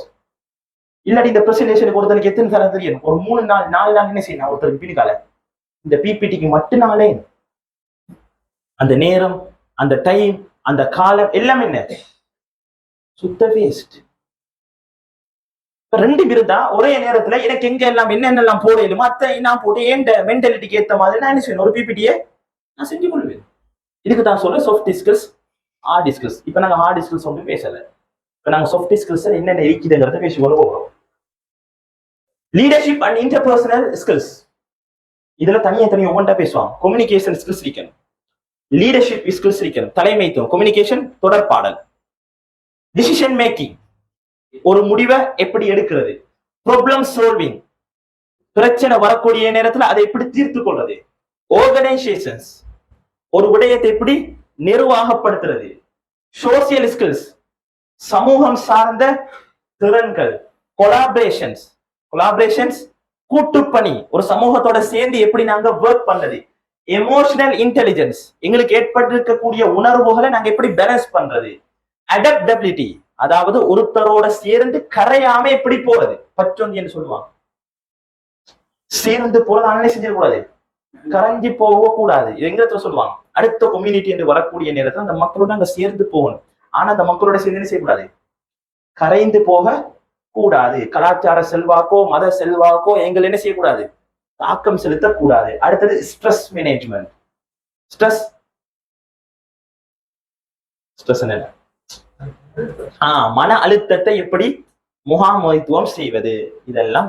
இல்லாட்டி இந்த பிரசன்டேஷனுக்கு ஒருத்தருக்கு எத்தனை தரம் தெரியும், ஒரு 3 நாள் 4 நாள் என்ன செய்யணும் ஒருத்தருக்கு பின்னிக்கால இந்த பிபிடிக்கு மட்டும்னாலே அந்த நேரம், அந்த டைம், அந்த காலம் எல்லாம் என்ன சுத்த வேஸ்ட். ரெண்டு பேரும் தான் ஒரே நேரத்துல எனக்கு எங்க எல்லாம் என்னென்னலாம் போடலுமோ அத்தை நான் போட்டு ஏன் மென்டாலிட்டிக்கு ஏற்ற மாதிரி நான் என்ன செய்வேன், ஒரு பிபிடியை நான் செஞ்சு கொள்வேன். இதுக்கு தான் சொல்ல சாஃப்ட் ஸ்கில்ஸ், ஹார்ட் ஸ்கில்ஸ். இப்ப நாங்க ஹார்ட் ஸ்கில்ஸ் ஒன்றும் பேசல, இப்ப நாங்க சாஃப்ட் ஸ்கில்ஸ் என்னென்ன இருக்குதுங்கிறத பேசி கொண்டு போகிறோம். லீடர்ஷிப் அண்ட் இன்டர்பர்சனல் ஸ்கில்ஸ், இதுல தனியா ஒவ்வொன்றா பேசுவாங்க. கம்யூனிகேஷன் ஸ்கில்ஸ் இருக்கணும், லீடர்ஷிப் ஸ்கில்ஸ் இருக்கணும், தலைமைத்துவம், கம்யூனிகேஷன், தொடர்பாடல், டிசிஷன் மேக்கிங், ஒரு முடிவை எப்படி எடுக்கிறது, ப்ராப்ளம் சால்விங், பிரச்சனை வரக்கூடிய நேரத்தில் அதை எப்படி தீர்த்து கொள்வது, ஆர்கனைசேஷன்ஸ், ஒரு விடயத்தை எப்படி நிர்வாகப்படுத்துறது, சோசியல் ஸ்கில்ஸ், சமூகம் சார்ந்த திறன்கள், கொலாபரேஷன்ஸ், கூட்டுப்பணி, ஒரு சமூகத்தோட சேர்ந்து எப்படி நாங்க ஒர்க் பண்றது, எமோஷனல் இன்டெலிஜென்ஸ், எங்களுக்கு ஏற்பட்டிருக்கக்கூடிய உணர்வுகளை நாங்க எப்படி பேலன்ஸ் பண்றது, அடாப்டபிலிட்டி, அதாவது ஒருத்தரோட சேர்ந்து கரையாம எப்படி போறது, பச்சொந்தி என்று சொல்லுவாங்க. சேர்ந்து போறது அன்னை செஞ்சிடக்கூடாது, கரைஞ்சி போக கூடாது, எங்க சொல்லுவாங்க. அடுத்த கம்யூனிட்டி என்று வரக்கூடிய நேரத்தில் அந்த மக்களோட அங்க சேர்ந்து போகணும். ஆனா அந்த மக்களோட சேர்ந்து என்ன செய்யக்கூடாது, கரைந்து போக கூடாது. கலாச்சார செல்வாக்கோ மத செல்வாக்கோ எங்கள் என்ன செய்யக்கூடாது, தாக்கம் செலுத்தக்கூடாது. அடுத்தது ஸ்ட்ரெஸ் மேனேஜ்மெண்ட். ஸ்ட்ரெஸ் என்ன, மன அழுத்தத்தை எப்படி முகாமைத்துவம் செய்வது, இதெல்லாம்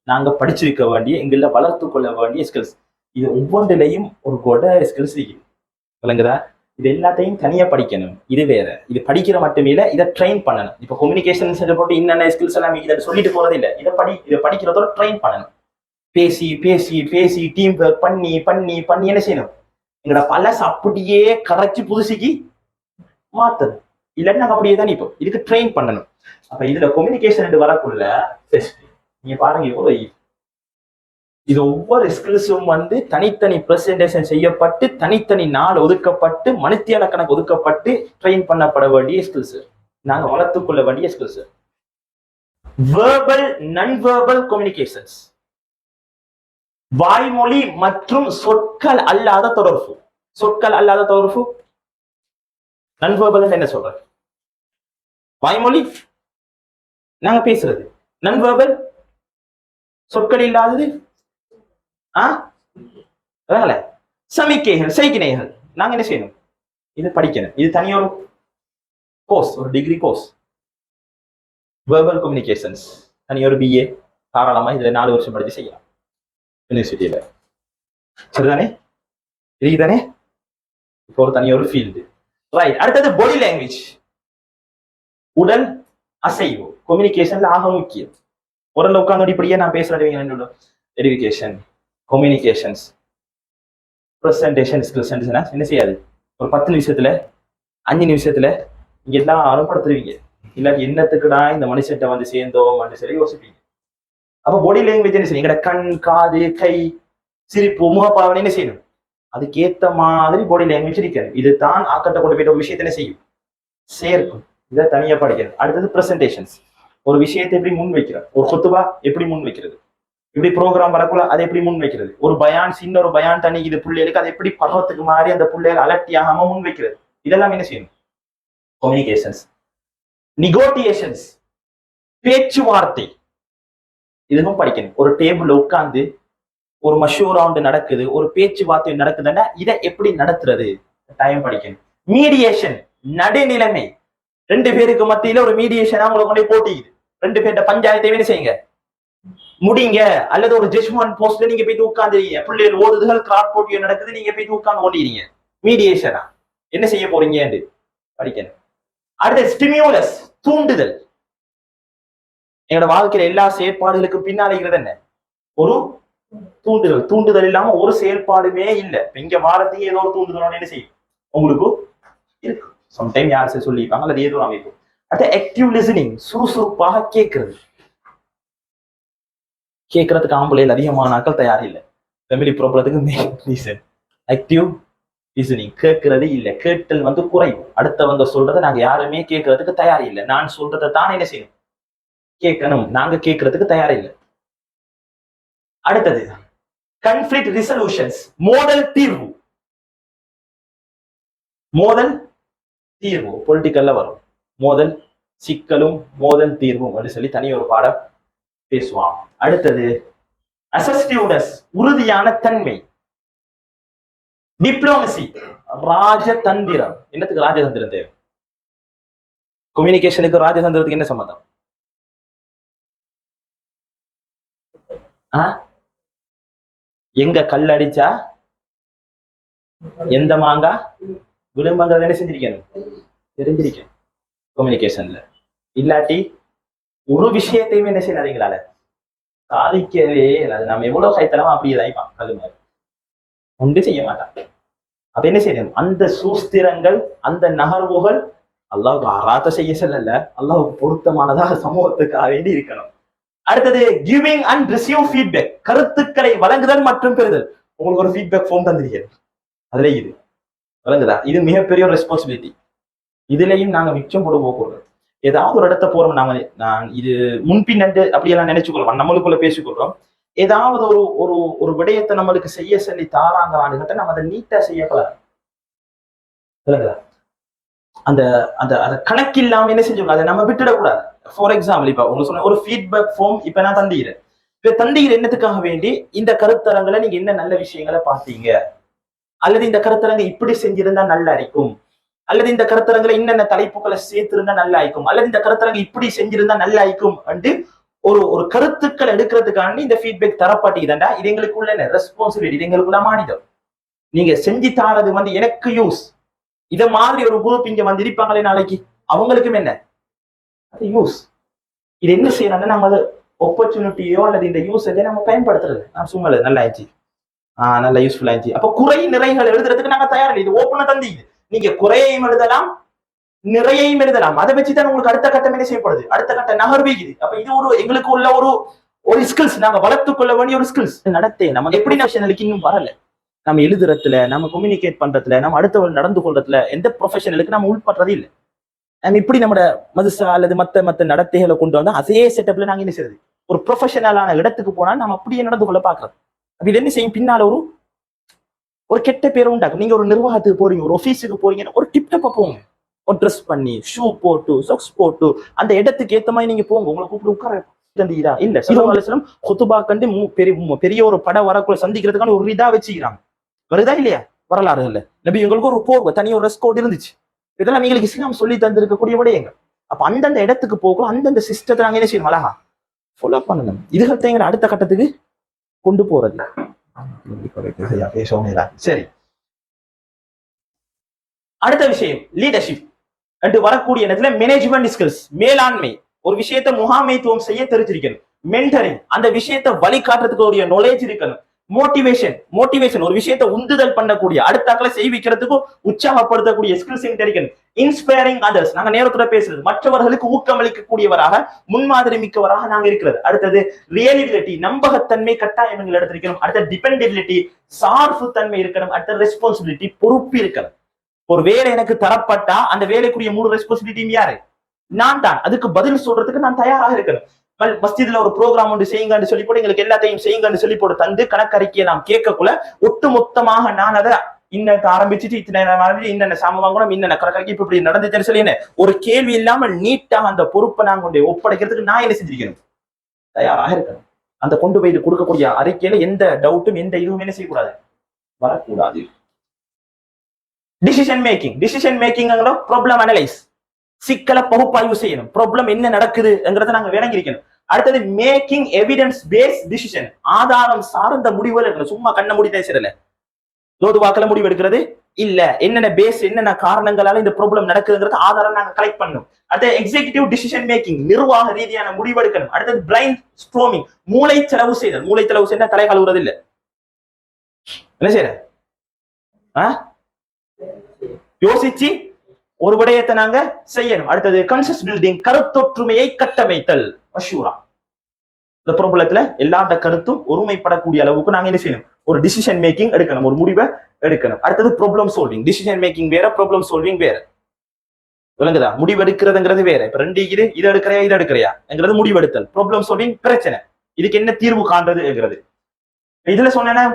நாங்க படிச்சிருக்க வேண்டிய, எங்கள வளர்த்து கொள்ள வேண்டிய ஸ்கில்ஸ். இது ஒவ்வொன்றிலையும் ஒரு கொட ஸ்கில்ஸ் இருக்கு, விளங்குதா? இது எல்லாத்தையும் தனியா படிக்கணும், இது வேற. இது படிக்கிற மட்டுமே இல்ல, இதை ட்ரெயின் பண்ணணும். இப்ப கம்யூனிகேஷன் போட்டு இன்னென்ன ஸ்கில்ஸ் எல்லாம் இதை சொல்லிட்டு போறது இல்லை, இதை படிக்கிறதோட ட்ரெயின் பண்ணணும். பேசி பேசி பேசி டீம் ஒர்க் பண்ணி பண்ணி பண்ணி என்ன செய்யணும், எங்களோட பழச அப்படியே கரைச்சி புதுசிக்கு மாத்தணும். இல்லைன்னா நாங்க அப்படியே தான் இப்போ இதுக்கு ட்ரெயின் பண்ணணும். அப்ப இதுல கம்யூனிகேஷன் வரக்குள்ள நீங்க பாருங்க எவ்வளவு இது ஒவ்வொரு ஸ்கில்ஸும் வந்து தனித்தனி பிரசன்டேஷன் செய்யப்பட்டு தனித்தனி நாள் ஒதுக்கப்பட்டு மணித்தியால கணக்கு ஒதுக்கப்பட்டு ட்ரெயின் பண்ணப்பட வேண்டிய ஸ்கில்ஸ், நாங்க வளர்த்துக்கொள்ள வேண்டிய ஸ்கில்ஸ். வெர்பல் நன்வெர்பல் கம்யூனிகேஷன்ஸ், வாய்மொழி மற்றும் சொற்கள் அல்லாத தொடர்பு. சொற்கள் அல்லாத தொடர்பு நன்வெர்பல் என்ன சொல்ற, வாய்மொழி நாங்க பேசுறது, நன்வெர்பல் சொற்கள் இல்லாதது சமிக்கைகள், செய்கினைகள். நாங்க என்ன செய்யணும்? இது படிக்கணும். இது தனியொரு கோர்ஸ், ஒரு டிகிரி கோர்ஸ். வெர்பல் கம்யூனிகேஷன்ஸ் தனியொரு BA தாராளமா இதுல 4 வருஷம் படிச்சு செய்யலாம் யூனிவர்சிட்டியில. சரிதானே? இதுதானே இப்போ ஒரு தனியொரு ஃபீல்டு. ரைட். அடுத்தது பாடி லாங்குவேஜ், உடல் அசைவு கம்யூனிகேஷன்ல ஆக முக்கியம். உடல்ல உட்காந்து இப்படியே நான் பேசுறேன் என்னோட எஜுகேஷன், கம்யூனிகேஷன்ஸ், ப்ரெசன்டேஷன் ஸ்கில்ஸ் என்ன செய்யாது? ஒரு 10 நிமிஷத்துல 5 நிமிஷத்துல இங்க எல்லாம் அனுப்படுத்துருவீங்க. இல்லாட்டி என்னத்துக்குடா இந்த மனுஷன்ட்ட வந்து சேர்ந்தோம் சொல்லி யோசிப்பீங்க. அப்ப பாடி லாங்குவேஜ் என்ன செய்யும்? எங்கட கண், காது, கை, சிரிப்பு, முகப்பாவனை என்ன செய்யணும்? அதுக்கேத்த மாதிரி பாடி லாங்குவேஜ் இருக்கிறது. இது தான் ஆக்கட்ட கொண்டு போயிட்ட ஒரு விஷயத்த என்ன செய்யும்? சேர்க்கும். இதை தனியா படிக்கணும். அடுத்தது ப்ரெசன்டேஷன்ஸ், ஒரு விஷயத்தை எப்படி முன் வைக்கிறது, ஒரு கொத்துவா எப்படி முன் வைக்கிறது, இப்படி ப்ரோக்ராம் வரக்குள்ள அதை எப்படி முன் வைக்கிறது, ஒரு பயான் சின்ன ஒரு பயான் தண்ணி இது பிள்ளைகளுக்கு அதை எப்படி பருவத்துக்கு மாதிரி அந்த பிள்ளைகள் அலட்டியாகாம முன் வைக்கிறது, இதெல்லாம் என்ன செய்யணும்? கம்யூனிகேஷன்ஸ். நிகோட்டியேஷன்ஸ், பேச்சுவார்த்தை, இதுவும் படிக்கணும். ஒரு டேபிள் உட்கார்ந்து ஒரு மஷூரா ஒன்று நடக்குது, ஒரு பேச்சுவார்த்தை நடக்குதுன்னா இதை எப்படி நடத்துறது, டைம் படிக்கணும். மீடியேஷன், நடுநிலைமை, 2 பேருக்கு மத்தியில ஒரு மீடியேஷனா உங்களை கொண்டே போட்டிக்குது, 2 பேர்ட்ட பஞ்சாயத்தை என்ன செய்யுங்க, முடிங்க. அல்லது ஒரு ஜட்ஜ்மெண்ட் போஸ்ட்ல நீங்க போய் உட்காந்துறீங்க, பிள்ளைகள் ஓடுதுகள், கிராட் போட்டியோ நடக்குது, நீங்க போய் உட்கார்ந்து ஓடிறீங்க, மீடியேஷனா என்ன செய்ய போறீங்க படிக்கணும். அடுத்த ஸ்டிமியூலஸ், தூண்டுதல். எங்களோட வாழ்க்கையில எல்லா செயற்பாடுகளுக்கும் பின்னால இருக்கிறது என்ன? ஒரு தூண்டுதல். தூண்டுதல் இல்லாம ஒரு செயல்பாடுமே இல்லை. இங்க வாரத்தையும் ஏதோ ஒரு தூண்டுதல் என்ன செய்யும் உங்களுக்கு இருக்கு. சம்டைம் யார் சொல்லியிருப்பாங்க அல்லது ஏதோ அமைப்பு. அடுத்த ஆக்டிவ் லிசனிங், சுறுசுறுப்பாக கேட்கறது. கேட்கறதுக்கு ஆம்பளையில் அதிகமான நாட்கள் தயார் இல்லை. ஃபேமிலி ப்ராப்ளத்துக்கு மெயின் ரீசன் ஆக்டிவ் லிசனிங், கேட்கறது இல்லை. கேட்டல் குறைவு. அடுத்தவங்க சொல்றதை நாங்க யாருமே கேட்கறதுக்கு தயார் இல்லை. நான் சொல்றதை தான் என்ன செய்யணும்? கேட்கணும். நாங்க கேட்கறதுக்கு தயார் இல்லை. அடுத்தது கான்ஃப்ளிக்ட் ரிசல்யூஷன்ஸ், மோதல் தீர்வு. மோதல் தீர்வு பொலிட்டிக்கல்ல வரும். மோதல் சிக்கலும் மோதல் தீர்வும் அப்படின்னு சொல்லி தனி ஒரு பாடம் பேசுவான். அடுத்தது அசஸ்டிவ்னஸ், உறுதியான தன்மை. டிப்ளோமசி, ராஜதந்திரம். என்னத்துக்கு ராஜதந்திரம் தேவை? கம்யூனிகேஷனுக்கு ராஜதந்திரத்துக்கு என்ன சம்பந்தம்? எங்க கல் அடிச்சா எந்த மாங்கா விழும்பங்கிறத என்ன செஞ்சிருக்கணும்? தெரிஞ்சிருக்கணும் கம்யூனிகேஷன்ல. இல்லாட்டி ஒரு விஷயத்தையுமே என்ன செய்யாதீங்களால சாதிக்கவே அது நம்ம எவ்வளவு கைத்தனமா அப்படியே தாய்ப்பான். அது மாதிரி ஒன்று செய்ய மாட்டான். அப்ப என்ன செய்யணும்? அந்த சூஸ்திரங்கள், அந்த நகர்வுகள் அல்லாஹ்வுக்கு ஆராத்த செய்ய செல்லல, அல்லாஹ்வுக்கு பொருத்தமானதாக சமூகத்துக்காக வேண்டி இருக்கணும். அடுத்தது கிவிங் அண்ட் ரிசீவ் ஃபீட்பேக், கருத்துக்களை வழங்குதல் மற்றும் பெறுதல். உங்களுக்கு ஒரு ஃபீட்பேக் ஃபார்ம் தந்திருக்கிறது, அதுல இது வழங்குதா? இது மிகப்பெரிய ஒரு ரெஸ்பான்சிபிலிட்டி. இதுலயும் நாங்க மிச்சம் போட போகிறோம். ஏதாவது ஒரு இடத்த போறோம், நான் இது முன்பின்னண்டு அப்படியெல்லாம் நினைச்சுக்கொள்வோம், நம்மளுக்குள்ள பேசிக்கொள்றோம். ஏதாவது ஒரு ஒரு ஒரு விடயத்தை நம்மளுக்கு செய்ய சொல்லி தாராங்களான்னு கேட்ட நம்ம அதை நீட்டா செய்யக்கூடாது. அந்த அந்த அதை கணக்கில்லாம என்ன செஞ்சோம், அதை நம்ம விட்டுடக்கூடாது. ஃபார் எக்ஸாம்பிள், இப்ப உங்களுக்கு சொன்ன ஒரு ஃபீட்பேக் ஃபார்ம் இப்ப நான் தந்திக்கிறேன். இப்ப தந்திக்கிற என்னத்துக்காக வேண்டி, இந்த கருத்தரங்களை நீங்க என்ன நல்ல விஷயங்களை பார்த்தீங்க, அல்லது இந்த கருத்தரங்க இப்படி செஞ்சிருந்தா நல்லா இருக்கும், அல்லது இந்த கருத்தரங்களை என்னென்ன தலைப்புகளை சேர்த்திருந்தா நல்லா இருக்கும், அல்லது இந்த கருத்தரங்க இப்படி செஞ்சிருந்தா நல்லா இருக்கும் என்று ஒரு ஒரு கருத்துக்கள் எடுக்கிறதுக்காண்டி இந்த ஃபீட்பேக் தரப்பாட்டிக்குதாண்டா. இது எங்களுக்குள்ள என்ன ரெஸ்பான்சிபிலிட்டி, இது எங்களுக்குள்ள மாநிலம். நீங்க செஞ்சு தாரது எனக்கு யூஸ். இத மாதிரி ஒரு குரூப் இங்க வந்து இருப்பாங்களே நாளைக்கு, அவங்களுக்கும் என்ன அது யூஸ். இது என்ன செய்யறாங்க, நம்ம அதை ஆப்பர்ச்சுனிட்டியோ அல்லது இந்த யூஸை நம்ம பயன்படுத்துறது. நான் சும்மா நல்லா ஆயிடுச்சு, நல்லா யூஸ்ஃபுல் ஆயிடுச்சு. அப்ப குறை நிறைகள் எழுதுறதுக்கு நாங்க தயாரில்லை. இது ஓப்பனா தந்தி. நீங்க குறையையும் எழுதலாம், நிறையையும் எழுதலாம். அதை வச்சுதான் உங்களுக்கு அடுத்த கட்டம் என்ன செய்யப்படுது, அடுத்த கட்ட நகர்வீகுது. அப்ப இது ஒரு எங்களுக்கு உள்ள ஒரு ஸ்கில்ஸ், நாங்க வளர்த்துக் கொள்ள வேண்டிய ஒரு ஸ்கில்ஸ். நடத்தே நம்ம எப்படி ப்ரொஃபஷனலுக்கு இன்னும் வரல. நம்ம எழுதுறதுல, நம்ம கம்யூனிகேட் பண்றதுல, நம்ம அடுத்தவர்கள் நடந்து கொள்றதுல எந்த ப்ரொஃபஷனலுக்கு நம்ம உள்படுறதே இல்லை. நம்ம இப்படி நம்ம மதுசா அல்லது மத்த நடத்தைகளை கொண்டு வந்தா அதே செட்டப்ல நாங்க என்ன செய்யறது, ஒரு ப்ரொஃபஷனலான இடத்துக்கு போனா நம்ம அப்படியே நடந்து கொள்ள பாக்குறோம். அப்ப இது என்ன செய்யும், பின்னால ஒரு கெட்ட பேரை உண்டாக்கும். நீங்க ஒரு நிர்வாகத்துக்கு போறீங்க, ஒரு ஆபீஸுக்கு போறீங்கன்னா ஒரு டிப்டப்பா போங்க, ஒரு ட்ரெஸ் பண்ணி ஷூ போட்டு சாக்ஸ் போட்டு அந்த இடத்துக்கு ஏத்த மாதிரி நீங்க போங்க. உங்களை கூப்பிட்டு உட்கார இல்ல ஹுதுபா கண்டு பெரிய ஒரு படம் வரக்குள்ள சந்திக்கிறதுக்கான ஒரு இதா வச்சுக்கிறாங்க. வருதா இல்லையா? வரலாறுகள்ல. நபி எங்களுக்கு ஒரு போர்வை தனி ஒரு ரெஸ்ட் கோட் இருந்துச்சு. இதெல்லாம் எங்களுக்கு இஸ்லாம் சொல்லி தந்திருக்கக்கூடிய விடயங்கள். அப்ப அந்தந்த இடத்துக்கு போகலாம், அந்தந்த சிஸ்டத்தை நாங்க என்ன செய்யணும், அழகா ஃபாலோ பண்ணணும். இதுகள்கிட்ட அடுத்த கட்டத்துக்கு கொண்டு போறது. சரி, அடுத்த விஷயம் லீடர்ஷிப் என்று வரக்கூடிய இடத்துல மேனேஜ்மெண்ட் ஸ்கில்ஸ், மேலாண்மை. ஒரு விஷயத்தை முகாமைத்துவம் செய்ய தெரிஞ்சிருக்கணும். மென்டரிங், அந்த விஷயத்தை வழிகாட்டுறதுக்கு ஒரு நாலேஜ் இருக்கணும். மோட்டிவேஷன் ஒரு விஷயத்தை உந்துதல் பண்ணக்கூடிய, அடுத்தாக்களை செய்விக்கிறதுக்கும் உற்சாகப்படுத்தக்கூடிய ஸ்கில்ஸ் தெரிக்கணும். இன்ஸ்பைரிங் அதர்ஸ், நாங்க நேரத்துல பேசுறது, மற்றவர்களுக்கு ஊக்கமளிக்கக்கூடியவராக, முன்மாதிரி மிக்கவராக நாங்க இருக்கிறது. அடுத்தது ரியலிபிலிட்டி, நம்பகத்தன்மை கட்டாயம் எங்கள் இடத்துல இருக்கணும். அடுத்த டிபெண்டபிலிட்டி, சார்பு தன்மை இருக்கணும். அடுத்த ரெஸ்பான்சிபிலிட்டி, பொறுப்பு இருக்கணும். ஒரு வேலை எனக்கு தரப்பட்டா அந்த வேலைக்குரிய முழு ரெஸ்பான்சிபிலிட்டியும் யாரு, நான் தான். அதுக்கு பதில் சொல்றதுக்கு நான் தயாராக இருக்கணும். மஸ்ஜித்ல ஒரு ப்ரோக்ராம் ஒன்று செய்யுங்கன்னு சொல்லி போட்டு எங்களுக்கு எல்லாத்தையும் செய்யுங்கன்னு சொல்லி போட்டு தந்து கணக்கறிக்கையை நாம் கேட்கக்குள்ள ஒட்டு மொத்தமாக நான் அதை இன்னக்கு ஆரம்பிச்சுட்டு இன்னென்ன சாம வாங்கணும், இன்னென்ன கணக்கறிக்கை இப்படி நடந்துச்சுன்னு சொல்லி ஒரு கேள்வி இல்லாம நீட்டாக அந்த பொறுப்பை நான் கொண்டு ஒப்படைக்கிறதுக்கு நான் என்ன செஞ்சிருக்கணும், தயாராக இருக்கணும். அந்த கொண்டு போய் கொடுக்கக்கூடிய அறிக்கையில எந்த டவுட்டும் எந்த இதுவும் என்ன செய்யக்கூடாது, வரக்கூடாது. டிசிஷன் மேக்கிங் ப்ராப்ளம் அனலைஸ், சிக்கலை பகுப்பாய்வு செய்யணும். ப்ராப்ளம் என்ன நடக்குதுங்கிறத நாங்க விளங்கி இருக்கணும். அடுத்தது மேக்கிங் எவிடன்ஸ் பேஸ்ட் டிசிஷன், ஆதாரம் சார்ந்த முடிவுகள் இருக்கணும். சும்மா கண்ண மூடி பேசுறல தோது வாக்கல முடிவு எடுக்கிறது இல்ல. என்னென்ன பேஸ், என்னென்ன காரணங்களால இந்த ப்ராப்ளம் நடக்குதுங்கிறது ஆதாரம் நாங்க கலெக்ட் பண்ணணும். அடுத்தது எக்ஸிகியூட்டிவ் டிசிஷன் மேக்கிங், நிர்வாக ரீதியான முடிவு எடுக்கணும். அடுத்தது பிரைன் ஸ்ட்ரோமிங், மூளை செலவு செய்தல். மூளை செலவு செய்தா தலை கழுவுறது இல்ல, என்ன செய்யற, யோசிச்சு ஒரு விடயத்தை நாங்க செய்யணும். அடுத்தது கன்சஸ் பில்டிங், கருத்தொற்றுமையை கட்டமைத்தல். அஷூரா, இந்த ப்ராப்ளத்துல எல்லாத்த கருத்தும் ஒருமைப்படக்கூடிய அளவுக்கு நாங்க என்ன செய்யணும், ஒரு டிசிஷன் மேக்கிங் எடுக்கணும், ஒரு முடிவை எடுக்கணும். அடுத்தது ப்ராப்ளம் சால்விங், டிசிஷன் மேக்கிங் வேற, ப்ராப்ளம் சால்விங் வேற. விளங்குதா? முடிவு எடுக்கிறதுங்கிறது வேற. இப்ப ரெண்டு இது எடுக்கிறையாங்கிறது முடிவெடுத்தல். ப்ராப்ளம் சால்விங் பிரச்சனை, இதுக்கு என்ன தீர்வு காண்றதுங்கிறது. இதுல சொன்ன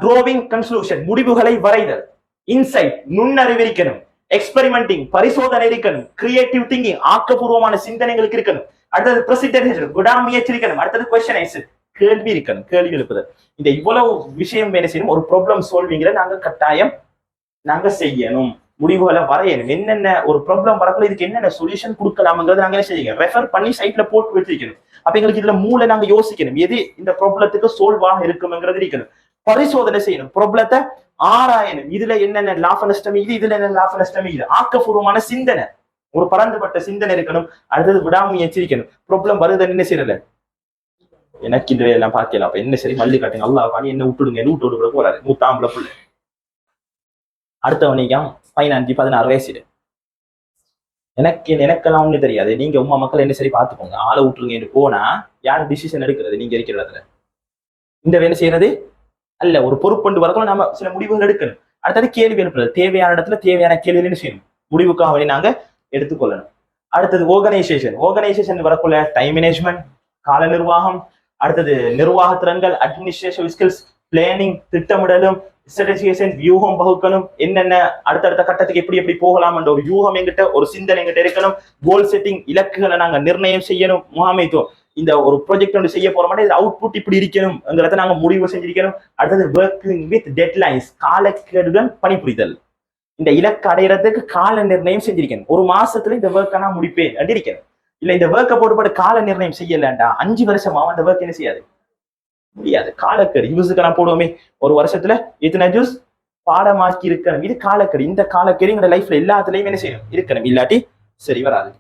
டிராவிங் கன்க்ளூஷன், முடிவுகளை வரைதல். இன்சைட், நுண்ணறிவிக்கணும். எக்ஸ்பெரிமெண்டிங், பரிசோதனை இருக்கணும். கிரியேட்டிவ் திங்கிங், ஆக்கப்பூர்வமான சிந்தனைகளுக்கு இருக்கணும். அடுத்தது பிரசிடென்ட், விடாமுயற்சி இருக்கணும். அடுத்தது கொஸ்டின், கேள்வி இருக்கணும், கேள்வி எழுப்புதல். இந்த இவ்வளவு விஷயம் என்ன செய்யணும், ஒரு ப்ராப்ளம் சால்விங்ல நாங்க கட்டாயம் நாங்க செய்யணும். முடிவுகளை வரையணும். என்னென்ன ஒரு ப்ராப்ளம் வரக்குள்ள இதுக்கு என்னென்ன சொல்யூஷன் கொடுக்கலாம்ங்கிறது நாங்க என்ன செய்யணும், ரெஃபர் பண்ணி சைட்ல போட்டு வச்சிருக்கணும். அப்ப எங்களுக்கு இதுல மூளை நாங்க யோசிக்கணும், எது இந்த ப்ராப்ளத்துக்கு சோல்வாக இருக்கும்ங்கிறது இருக்கணும். பரிசோதனை செய்யணும், ப்ராப்ளத்தை ஆராயணும். இதுல என்னென்ன லாப நஷ்டம் இது, இதுல என்ன லாப நஷ்டம் இது. ஆக்கப்பூர்வமான சிந்தனை, ஒரு பரந்துபட்ட சிந்தனை இருக்கணும். அடுத்தது விடாமுயற்சி இருக்கணும். ப்ராப்ளம் வருது என்ன செய்யல, எனக்கு இந்த எல்லாம் பாக்கலாம், அப்ப என்ன சரி மல்லி காட்டுங்க, அல்லா பாணி என்ன விட்டுடுங்க, விட்டு விட போறாரு மூத்தாம்பளை புள்ள. அடுத்தவனைக்கும் 15-16 வயசு. எனக்கெல்லாம் ஒண்ணு தெரியாது. நீங்க உமா மக்கள் என்ன சரி பாத்துக்கோங்க, ஆளை விட்டுருங்க போனா யாரு டிசிஷன் எடுக்கிறது, நீங்க இருக்கிற இடத்துல இந்த வேலை செய்யறது அல்ல. ஒரு பொறுப்பு வரக்குள்ள நாம சில முடிவுகள் எடுக்கணும். அடுத்தது கேள்வி எழுப்புறது, தேவையான இடத்துல தேவையான கேள்வி என்ன செய்யணும், முடிவுக்காக நாங்க எடுத்துக்கொள்ளணும். அடுத்தது ஆர்கனைசேஷன் வரக்குள்ள டைம் மேனேஜ்மெண்ட், கால நிர்வாகம். அடுத்தது நிர்வாக திறன்கள், அட்மினிஸ்ட்ரேஷன் ஸ்கில்ஸ், பிளானிங், திட்டமிடலும், ஸ்ட்ராட்டஜிசேஷன், வியூகம் வகுக்கணும். என்னென்ன அடுத்தடுத்த கட்டத்துக்கு எப்படி போகலாம் என்ற ஒரு வியூகம் எங்கிட்ட, ஒரு சிந்தனை எங்கிட்ட இருக்கணும். கோல் செட்டிங், இலக்குகளை நாங்க நிர்ணயம் செய்யணும். முகாமைத்துவம், இந்த ஒரு ப்ராஜெக்ட் ஒன்று செய்ய போற மாதிரி அவுட்புட் இப்படி இருக்கணும்ங்கிறத நாங்க முடிவு செஞ்சிருக்கணும். அடுத்தது ஒர்க்கிங் வித் டெட்லைன்ஸ், காலக்கெடுடன் பணிபுரிதல். இந்த இலக்கு அடைகிறதுக்கு கால நிர்ணயம் செஞ்சிருக்கணும். ஒரு மாசத்துல இந்த ஒர்க்கை நான் முடிப்பேன் அடிக்கணும். இல்ல இந்த ஒர்க்கை போட்டு கால நிர்ணயம் செய்யலண்டா 5 வருஷமா அந்த ஒர்க் என்ன செய்யாது, முடியாது. காலக்கெடு யூஸுக்கு நான் போடுவோமே, ஒரு வருஷத்துல இத்தனை ஜூஸ் பாடமாக்கி இருக்கணும். இது காலக்கெடு. இந்த காலக்கெடு எங்க லைஃப்ல எல்லாத்துலயும் என்ன செய்யணும், இருக்கணும். இல்லாட்டி சரி வராது.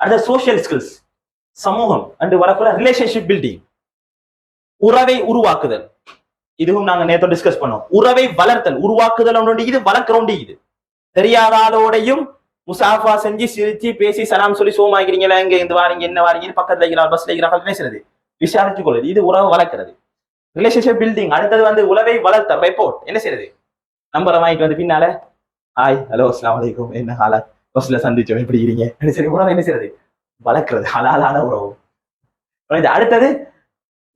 அடுத்த சோசியல் ஸ்கில்ஸ், சமூகம் அண்டு வரக்குள்ள ரிலேஷன்ஷிப் பில்டிங், உறவை உருவாக்குதல். இதுவும் நாங்க நேற்று டிஸ்கஸ் பண்ணோம். உறவை வளர்த்தல், உருவாக்குதல் ஒன்று, இது வளர்க்கிறோண்டி. இது தெரியாத ஆளோடையும் முசாஃபா செஞ்சு சிரிச்சு பேசி சலாம் சொல்லி சோமாக்கிறீங்களா, எங்க இந்த வாரீங்க என்ன வாரீங்க, பக்கத்துல இருக்கிறார் பஸ்ல இருக்கிறார்கள் பேசுறது, விசாரிச்சு கொள்ளுது. இது உறவை வளர்க்கிறது, ரிலேஷன்ஷிப் பில்டிங். அடுத்தது உறவை வளர்த்தல், ரிப்போர்ட் என்ன செய்யறது, நம்பரை வாங்கிட்டு பின்னால ஹாய் ஹலோ அஸ்ஸலாமு அலைக்கும், என்ன ஹாலா, பஸ்ல சந்திச்சோம், எப்படி இருக்கீங்க, சரி உறவை என்ன செய்யறது, வளர்க்கிறது, ஹலாலான உறவு. அடுத்தது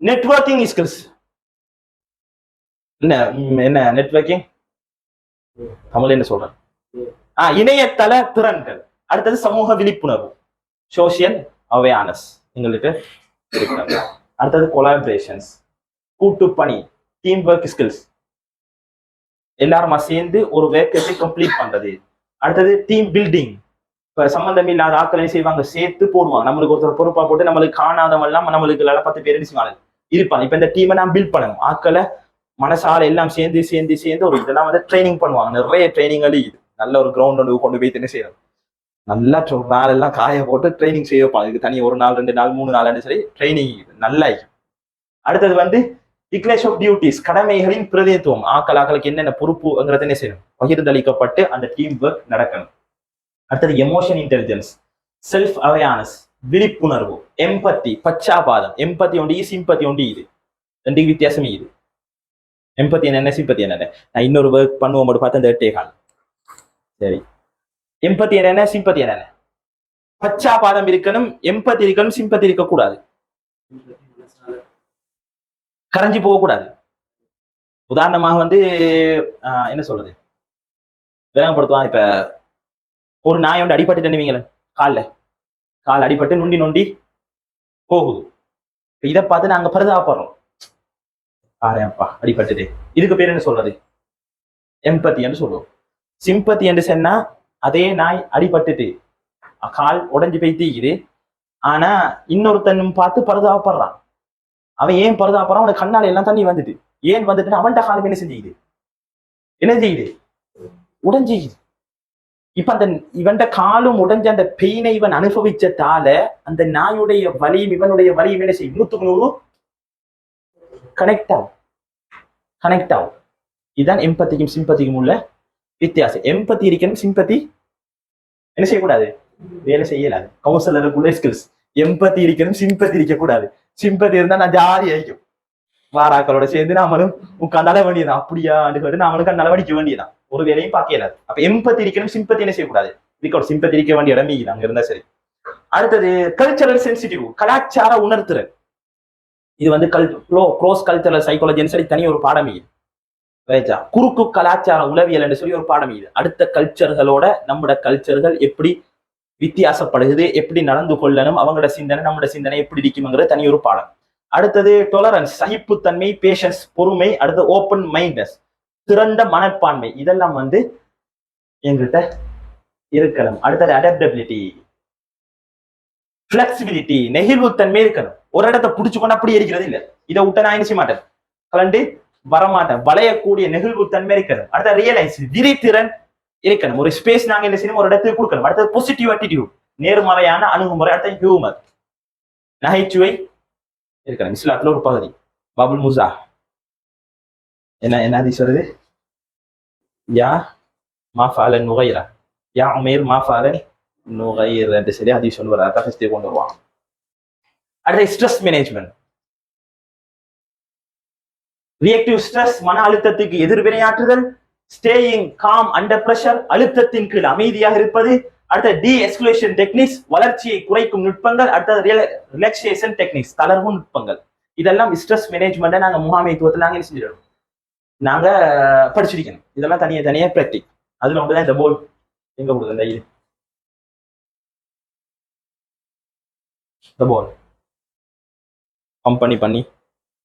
நெட்வொர்க்கிங் ஸ்கில்ஸ். என்ன நெட்வொர்க்கிங் தமிழ் என்ன சொல்றேன், இணையதள திறன்கள். அடுத்தது சமூக விழிப்புணர்வு, சோசியல் அவேர்னஸ் எங்களுக்கு இருக்கிறது. அடுத்தது கொலாபரேஷன்ஸ், கூட்டுப்பணி, டீம் ஒர்க் ஸ்கில்ஸ். எல்லாருமா சேர்ந்து ஒரு வேக்கத்தை கம்ப்ளீட் பண்றது. அடுத்தது டீம் பில்டிங். இப்ப சம்பந்தம் இல்லாத ஆட்களை செய்வாங்க, சேர்த்து போடுவாங்க. நம்மளுக்கு ஒருத்தர் பொறுப்பா போட்டு நம்மளுக்கு காணாதவெல்லாம் நம்மளுக்கு 10 பேர் செய்வாங்க இருப்பாங்க. இப்ப இந்த டீமை நான் பில்ட் பண்ணணும், ஆட்களை மனசால எல்லாம் சேர்ந்து சேர்ந்து சேர்ந்து ஒரு இதெல்லாம் வந்து ட்ரைனிங் பண்ணுவாங்க. நிறைய ட்ரைனிங் இது நல்ல ஒரு கிரவுண்ட் ஒன்று கொண்டு போய் என்ன செய்யணும், நல்லா நாள் எல்லாம் காய போட்டு ட்ரைனிங் செய்ய வைப்பாங்க. இதுக்கு தனி 1 நாள் 2 நாள் 3 நாள் சரி ட்ரைனிங் நல்லா. அடுத்தது வந்து டிக்ளேஷ் ஆஃப் டியூட்டிஸ், கடமைகளின் பிரதிநிதித்துவம். ஆக்களுக்கு என்னென்ன பொறுப்புங்கிறத என்ன செய்யணும், பகிர்ந்தளிக்கப்பட்டு அந்த டீம் ஒர்க் நடக்கணும். அடுத்தது எமோஷன் இன்டெலிஜென்ஸ், செல்ஃப் அவேர்னஸ், விழிப்புணர்வு, எம்பத்தி, பச்சாபாதம். எம்பத்தி ஒண்டி, சிம்பத்தி ஒண்டி. இது ரெண்டுக்கு வித்தியாசமே. இது எம்பத்தி என்ன, சிம்பத்தி என்ன. நான் இன்னொரு ஒர்க் பண்ணுவோம் பார்த்து அந்த எட்டேகால். சரி, எம்பத்தி என்ன, சிம்பத்தி என்ன. பச்சாபாதம் இருக்கணும், எம்பத்தி இருக்கணும், சிம்பத்தி இருக்கக்கூடாது. கரைஞ்சி போகக்கூடாது. உதாரணமாக வந்து என்ன சொல்றது, விளங்கப்படுத்துவான். இப்ப ஒரு நாய் வந்து அடிபட்டு நீங்கள கால் அடிபட்டு நொண்டி நொண்டி போகுது. இதை பார்த்து நாங்க பரிதாபப்படுறோம், ஆரேப்பா அடிபட்டுது. இதுக்கு பேர் என்ன சொல்றது, எம்பத்தி என்று சொல்லுவோம். சிம்பத்தி என்று சொன்னா அதே நாய் அடிபட்டுட்டு கால் உடஞ்சி போய் தீக்குது, ஆனா இன்னொருத்தனும் பார்த்து பரிதாபப்படுறான். அவன் ஏன் பரிதாபப்படுறான், அவனுக்கு கண்ணால எல்லாம் தண்ணி வந்துட்டு. ஏன் வந்துட்டு அவன்கிட்ட காலம் என்ன செய்யுது உடஞ்சிக்குது. இப்ப அந்த இவன்ட காலும் உடைஞ்ச அந்த பெயினை இவன் அனுபவிச்சதால அந்த நாயுடைய வலியும் இவனுடைய வலியும் என்ன செய்யும், 100 கனெக்ட் ஆகும். இதுதான் எம்பத்திக்கும் சிம்பத்திக்கும் உள்ள வித்தியாசம். எம்பத்தி இருக்கணும், சிம்பத்தி என்ன செய்யக்கூடாது, வேலை செய்யலாது. கவுன்சிலருக்குள்ள ஸ்கில்ஸ். எம்பத்தி இருக்கணும், சிம்பத்தி இருக்கக்கூடாது. சிம்பத்தி இருந்தா நான் ஜாதி ஆயிக்கும், வாராக்களோட சேர்ந்து நாமளும் உட்காந்தால வேண்டியதான். அப்படியா நாமளுக்கு நடவடிக்கை வேண்டியதான், ஒரு வேலையும் பார்க்கலாது. அப்ப எம்பத்தி இருக்கணும், சிம்பத்தி என்ன செய்யக்கூடாது. இதுக்கு ஒரு சிம்பத்தி இருக்க வேண்டிய இடம் அங்க இருந்தா சரி. அடுத்தது கல்ச்சரல் சென்சிட்டிவ், கலாச்சார உணர்த்துறல். இது வந்து க்ளோஸ் கல்ச்சரல் சைக்காலஜின்னு சொல்லி தனி ஒரு பாடம். குறுக்கு கலாச்சார உளவியல் என்று சொல்லி ஒரு பாடம். இது அடுத்த கல்ச்சர்களோட நம்மட கல்ச்சர்கள் எப்படி வித்தியாசப்படுகிறது, எப்படி நடந்து கொள்ளணும், அவங்களோட சிந்தனை நம்மளோட சிந்தனை எப்படி இருக்குங்கிறது தனி ஒரு பாடம். அடுத்தது டொலரன்ஸ், சகிப்புத்தன்மை, பேஷன்ஸ், பொறுமை. அடுத்தது ஓப்பன் மைண்ட்னஸ், திறந்த மனப்பான்மை. இதெல்லாம் வந்து எங்கள்கிட்ட இருக்கணும். அடுத்தது அடாப்டபிலிட்டி, பிளெக்சிபிலிட்டி, நெகிழ்வுத்தன்மை இருக்கணும். ஒரு இடத்தை பிடிச்சுக்கொண்டு அப்படி இருக்கிறது இல்லை, இதை விட்ட நான் என்ன செய்ய மாட்டேன், கலண்டு வரமாட்டேன். வளையக்கூடிய நெகிழ்வுத்தன்மை இருக்கணும். அடுத்த ரியலைஸ், விரித்திறன் இருக்கணும். ஒரு ஸ்பேஸ் நாங்க என்ன செய்யணும், ஒரு இடத்துக்கு கொடுக்கணும். அடுத்தது பாசிட்டிவ் ஆட்டிடியூட், நேர்மறையான அணுகுமுறை. அடுத்த ஹியூமர், நகைச்சுவை இருக்கணும். இஸ்லாத்துல ஒரு பகுதி பாபுல் முசா என்ன சொல்றது, யா மாஃபாலன் நுகைரா, யா உமேர் மாஃபாலன் நுகைர் என்று சொல்லி அதை சொல்லுவார். அதை கொண்டு வருவாங்க. அடுத்த ஸ்ட்ரெஸ் மேனேஜ்மெண்ட், ரியாக்டிவ் ஸ்ட்ரெஸ், மன அழுத்தத்துக்கு எதிர்வினையாற்றுதல். ஸ்டேயிங் காம் அண்டர் பிரஷர், அழுத்தத்தின் கீழ் அமைதியாக இருப்பது. அடுத்த டி எஸ்கலேஷன் டெக்னிக்ஸ், வளர்ச்சியை குறைக்கும் நுட்பங்கள். அடுத்த ரிலாக்ஸேஷன் டெக்னிக்ஸ், தளர்வு நுட்பங்கள். இதெல்லாம் ஸ்ட்ரெஸ் மேனேஜ்மெண்ட்டை நாங்க முகாமைத்துவத்தில் நாங்க என்ன செஞ்சிடணும், நாங்க படிச்சிருக்கணும். இதெல்லாம் தனியா பிராக்டிக். அதுல ஒன்றுதான் இந்த போல் எங்க கொடுக்குது, இந்த போல் கம்பெனி பண்ணி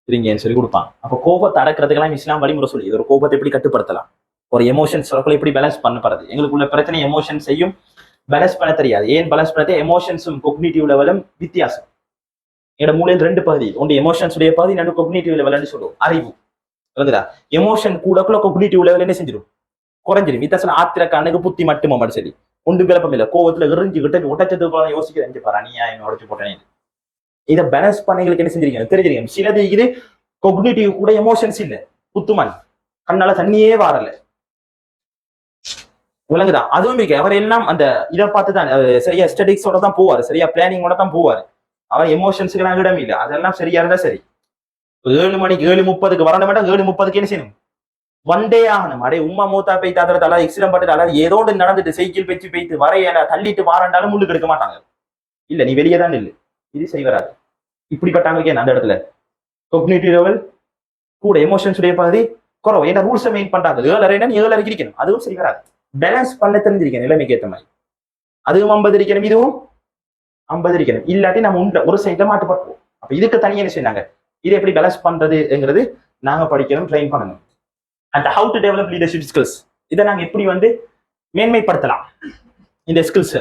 இருங்கன்னு சொல்லி கொடுப்பாங்க. அப்போ கோபத்தை அடக்கிறதுக்கெல்லாம் இஸ்லாம் வழிமுறை சொல்லி, இது ஒரு கோபத்தை எப்படி கட்டுப்படுத்தலாம், ஒரு எமோஷன்ஸ் எப்படி பேலன்ஸ் பண்ணப்படுறது. எங்களுக்குள்ள பிரச்சனை எமோஷன்ஸ் செய்யும் பேலன்ஸ் பண்ண தெரியாது. ஏன் பேலன்ஸ் பண்ண, எமோஷன்ஸும் கொக்னிட்டிவ் லெவலும் வித்தியாசம். என்னோட மூலையில் 2 பகுதி, ஒன்று எமோஷன்ஸ் உடைய பகுதி, நடு கொக்னிட்டிவ் லெவல்னு சொல்லுவோம், அறிவு. எமோஷன் கூடக்குள்ள கொக்னிட்டிவ் லெவல் என்ன செஞ்சிடும், குறைஞ்சிடும். வித்தியாசம் ஆத்திர கண்ணுக்கு புத்தி மட்டுமா மட்டும் சரி, ஒன்றும் குழப்பம் இல்லை. கோவத்துல எரிஞ்சுக்கிட்டு உடச்சதுக்கு யோசிக்கிறேன், பாரு நீயா உடச்சு போட்டேன். இதை பேலன்ஸ் பண்ணங்களுக்கு என்ன செஞ்சிருக்கேன் தெரிஞ்சிருக்கேன். சிலது இது கொக்னிட்டிவ் கூட எமோஷன்ஸ் இல்லை, புத்துமன் கண்ணால தண்ணியே வாரல, விளங்குதா. அதுவும் இருக்கு. அவர் எல்லாம் அந்த இதை பார்த்துதான் சரியா ஸ்டடிக்ஸோட தான் போவாரு, சரியா பிளானிங்கோட தான் போவாரு. அவர் எமோஷன்ஸுக்கு எல்லாம் இடம் இல்லை. அதெல்லாம் சரியா இருந்தா சரி. 7 மணிக்கு 7:30 வரணும், 7:30 என்ன செய்யணும், ஒன் டே ஆகணும். அடே உமா மூத்தா போய் தாத்தா எக்ஸிடம் பட்டு ஏதோ நடந்துட்டு சைக்கிள் பேச்சு போய்த்து வரையல தள்ளிட்டு வாரண்டாலும் முள்ளுக்கு எடுக்க மாட்டாங்க. இல்ல நீ வெளியே தான் இல்லை, இது சரி வராது. இப்படிப்பட்டவங்க அந்த இடத்துல கொக்னிட்டிவ் லெவல் கூட, எமோஷன்ஸ் உடைய பகுதி குறவு. ஏன்னா ரூல்ஸை மெயின் பண்றாங்க. 7:30 இருக்கணும், அதுவும் சரி வராது. பேலன்ஸ் பண்ண தெரிஞ்சிருக்கேன் நிலைமைக்கு ஏற்ற மாதிரி. அதுவும் 50 இருக்கணும், இதுவும் 50 இருக்கணும். இல்லாட்டி நம்ம ஒரு சைட்ல மாட்டுப்பட்டுவோம். அப்ப இதுக்கு தனியாக என்ன செய்யறாங்க, இதை எப்படி பேலன்ஸ் பண்றதுங்கிறது நாங்க படிக்கணும், ட்ரெயின் பண்ணணும். And how to develop leadership skills. இதை நாங்க எப்படி வந்து மேன்மைப்படுத்தலாம் இந்த ஸ்கில்ஸ்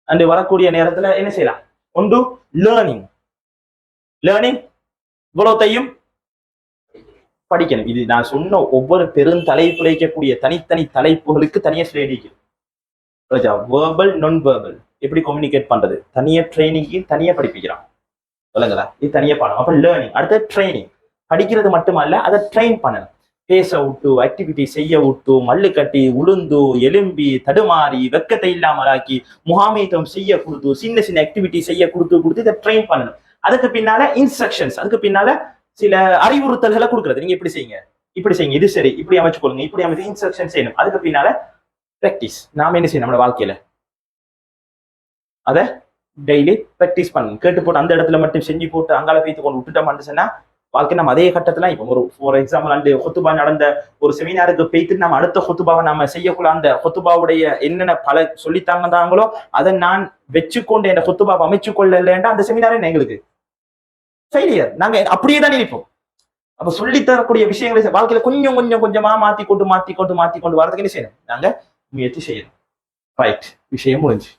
அண்ட் வரக்கூடிய நேரத்துல என்ன செய்யலாம்? ஒன்று லேர்னிங். இவ்வளோத்தையும் படிக்கணும். இது நான் சொன்ன ஒவ்வொரு பெருந்தலைப்புழைக்கக்கூடிய தனித்தனி தலைப்புகளுக்கு தனியா ஸ்லேடிக்கு வேர்பல் நான் வேர்பல் எப்படி கம்யூனிகேட் பண்றது தனியா ட்ரைனிங்கு தனியா படிப்பிக்கிறான் சொல்லுங்களா. இது தனியா பண்ணணும். அப்ப லேர்னிங். அடுத்த ட்ரைனிங். படிக்கிறது மட்டுமல்ல, அதை ட்ரெயின் பண்ணணும். பேச விட்டு, ஆக்டிவிட்டி செய்ய விட்டு, மல்லு கட்டி, உளுந்து, எலும்பி, தடுமாறி, வெக்கத்தை இல்லாமலாக்கி, முகாமைத்துவம் செய்ய கொடுத்து, சின்ன சின்ன ஆக்டிவிட்டி செய்ய கொடுத்து இதை ட்ரெயின் பண்ணணும். அதுக்கு பின்னால இன்ஸ்ட்ரக்ஷன்ஸ், அதுக்கு பின்னால சில அறிவுறுத்தல்களை கொடுக்குறது. நீங்க இப்படி செய்யுங்க, இது சரி, இப்படி அமைச்சு கொள்ளுங்க, இப்படி அமைச்சு இன்ஸ்ட்ரக்ஷன் செய்யணும். அதுக்கு பின்னால பிராக்டிஸ். நாம என்ன செய்யணும்? நம்மளோட வாழ்க்கையில அதை டெய்லி பிராக்டிஸ் பண்ணணும். கேட்டு போட்டு அந்த இடத்துல மட்டும் செஞ்சு போட்டு அங்கால வைத்து கொண்டு விட்டுட்டோம்னு சொன்னா வாழ்க்கை நம்ம அதே கட்டத்துல இப்போ ஒரு ஃபார் எக்ஸாம்பிள் அந்த ஹொத்துபா நடந்த ஒரு செமினாருக்கு போயிட்டு நம்ம அடுத்த ஹொத்துபாவை நம்ம செய்யக்குள்ள அந்த ஹொத்துபாவுடைய என்னென்ன பல சொல்லித்தாங்கதாங்களோ அதை நான் வச்சுக்கொண்டு என் ஹொத்துபாவை அமைச்சு கொள்ளலேண்டா அந்த செமினாரே எங்களுக்கு ஃபெயிலியர். நாங்க அப்படியே தான் நினைப்போம். அப்ப சொல்லித்தரக்கூடிய விஷயங்களை வாழ்க்கையில கொஞ்சம் கொஞ்சமா மாத்தி கொண்டு வரதுக்கு என்ன செய்யணும்? நாங்க முயற்சி செய்யணும். ரைட், விஷயம் முடிஞ்சு.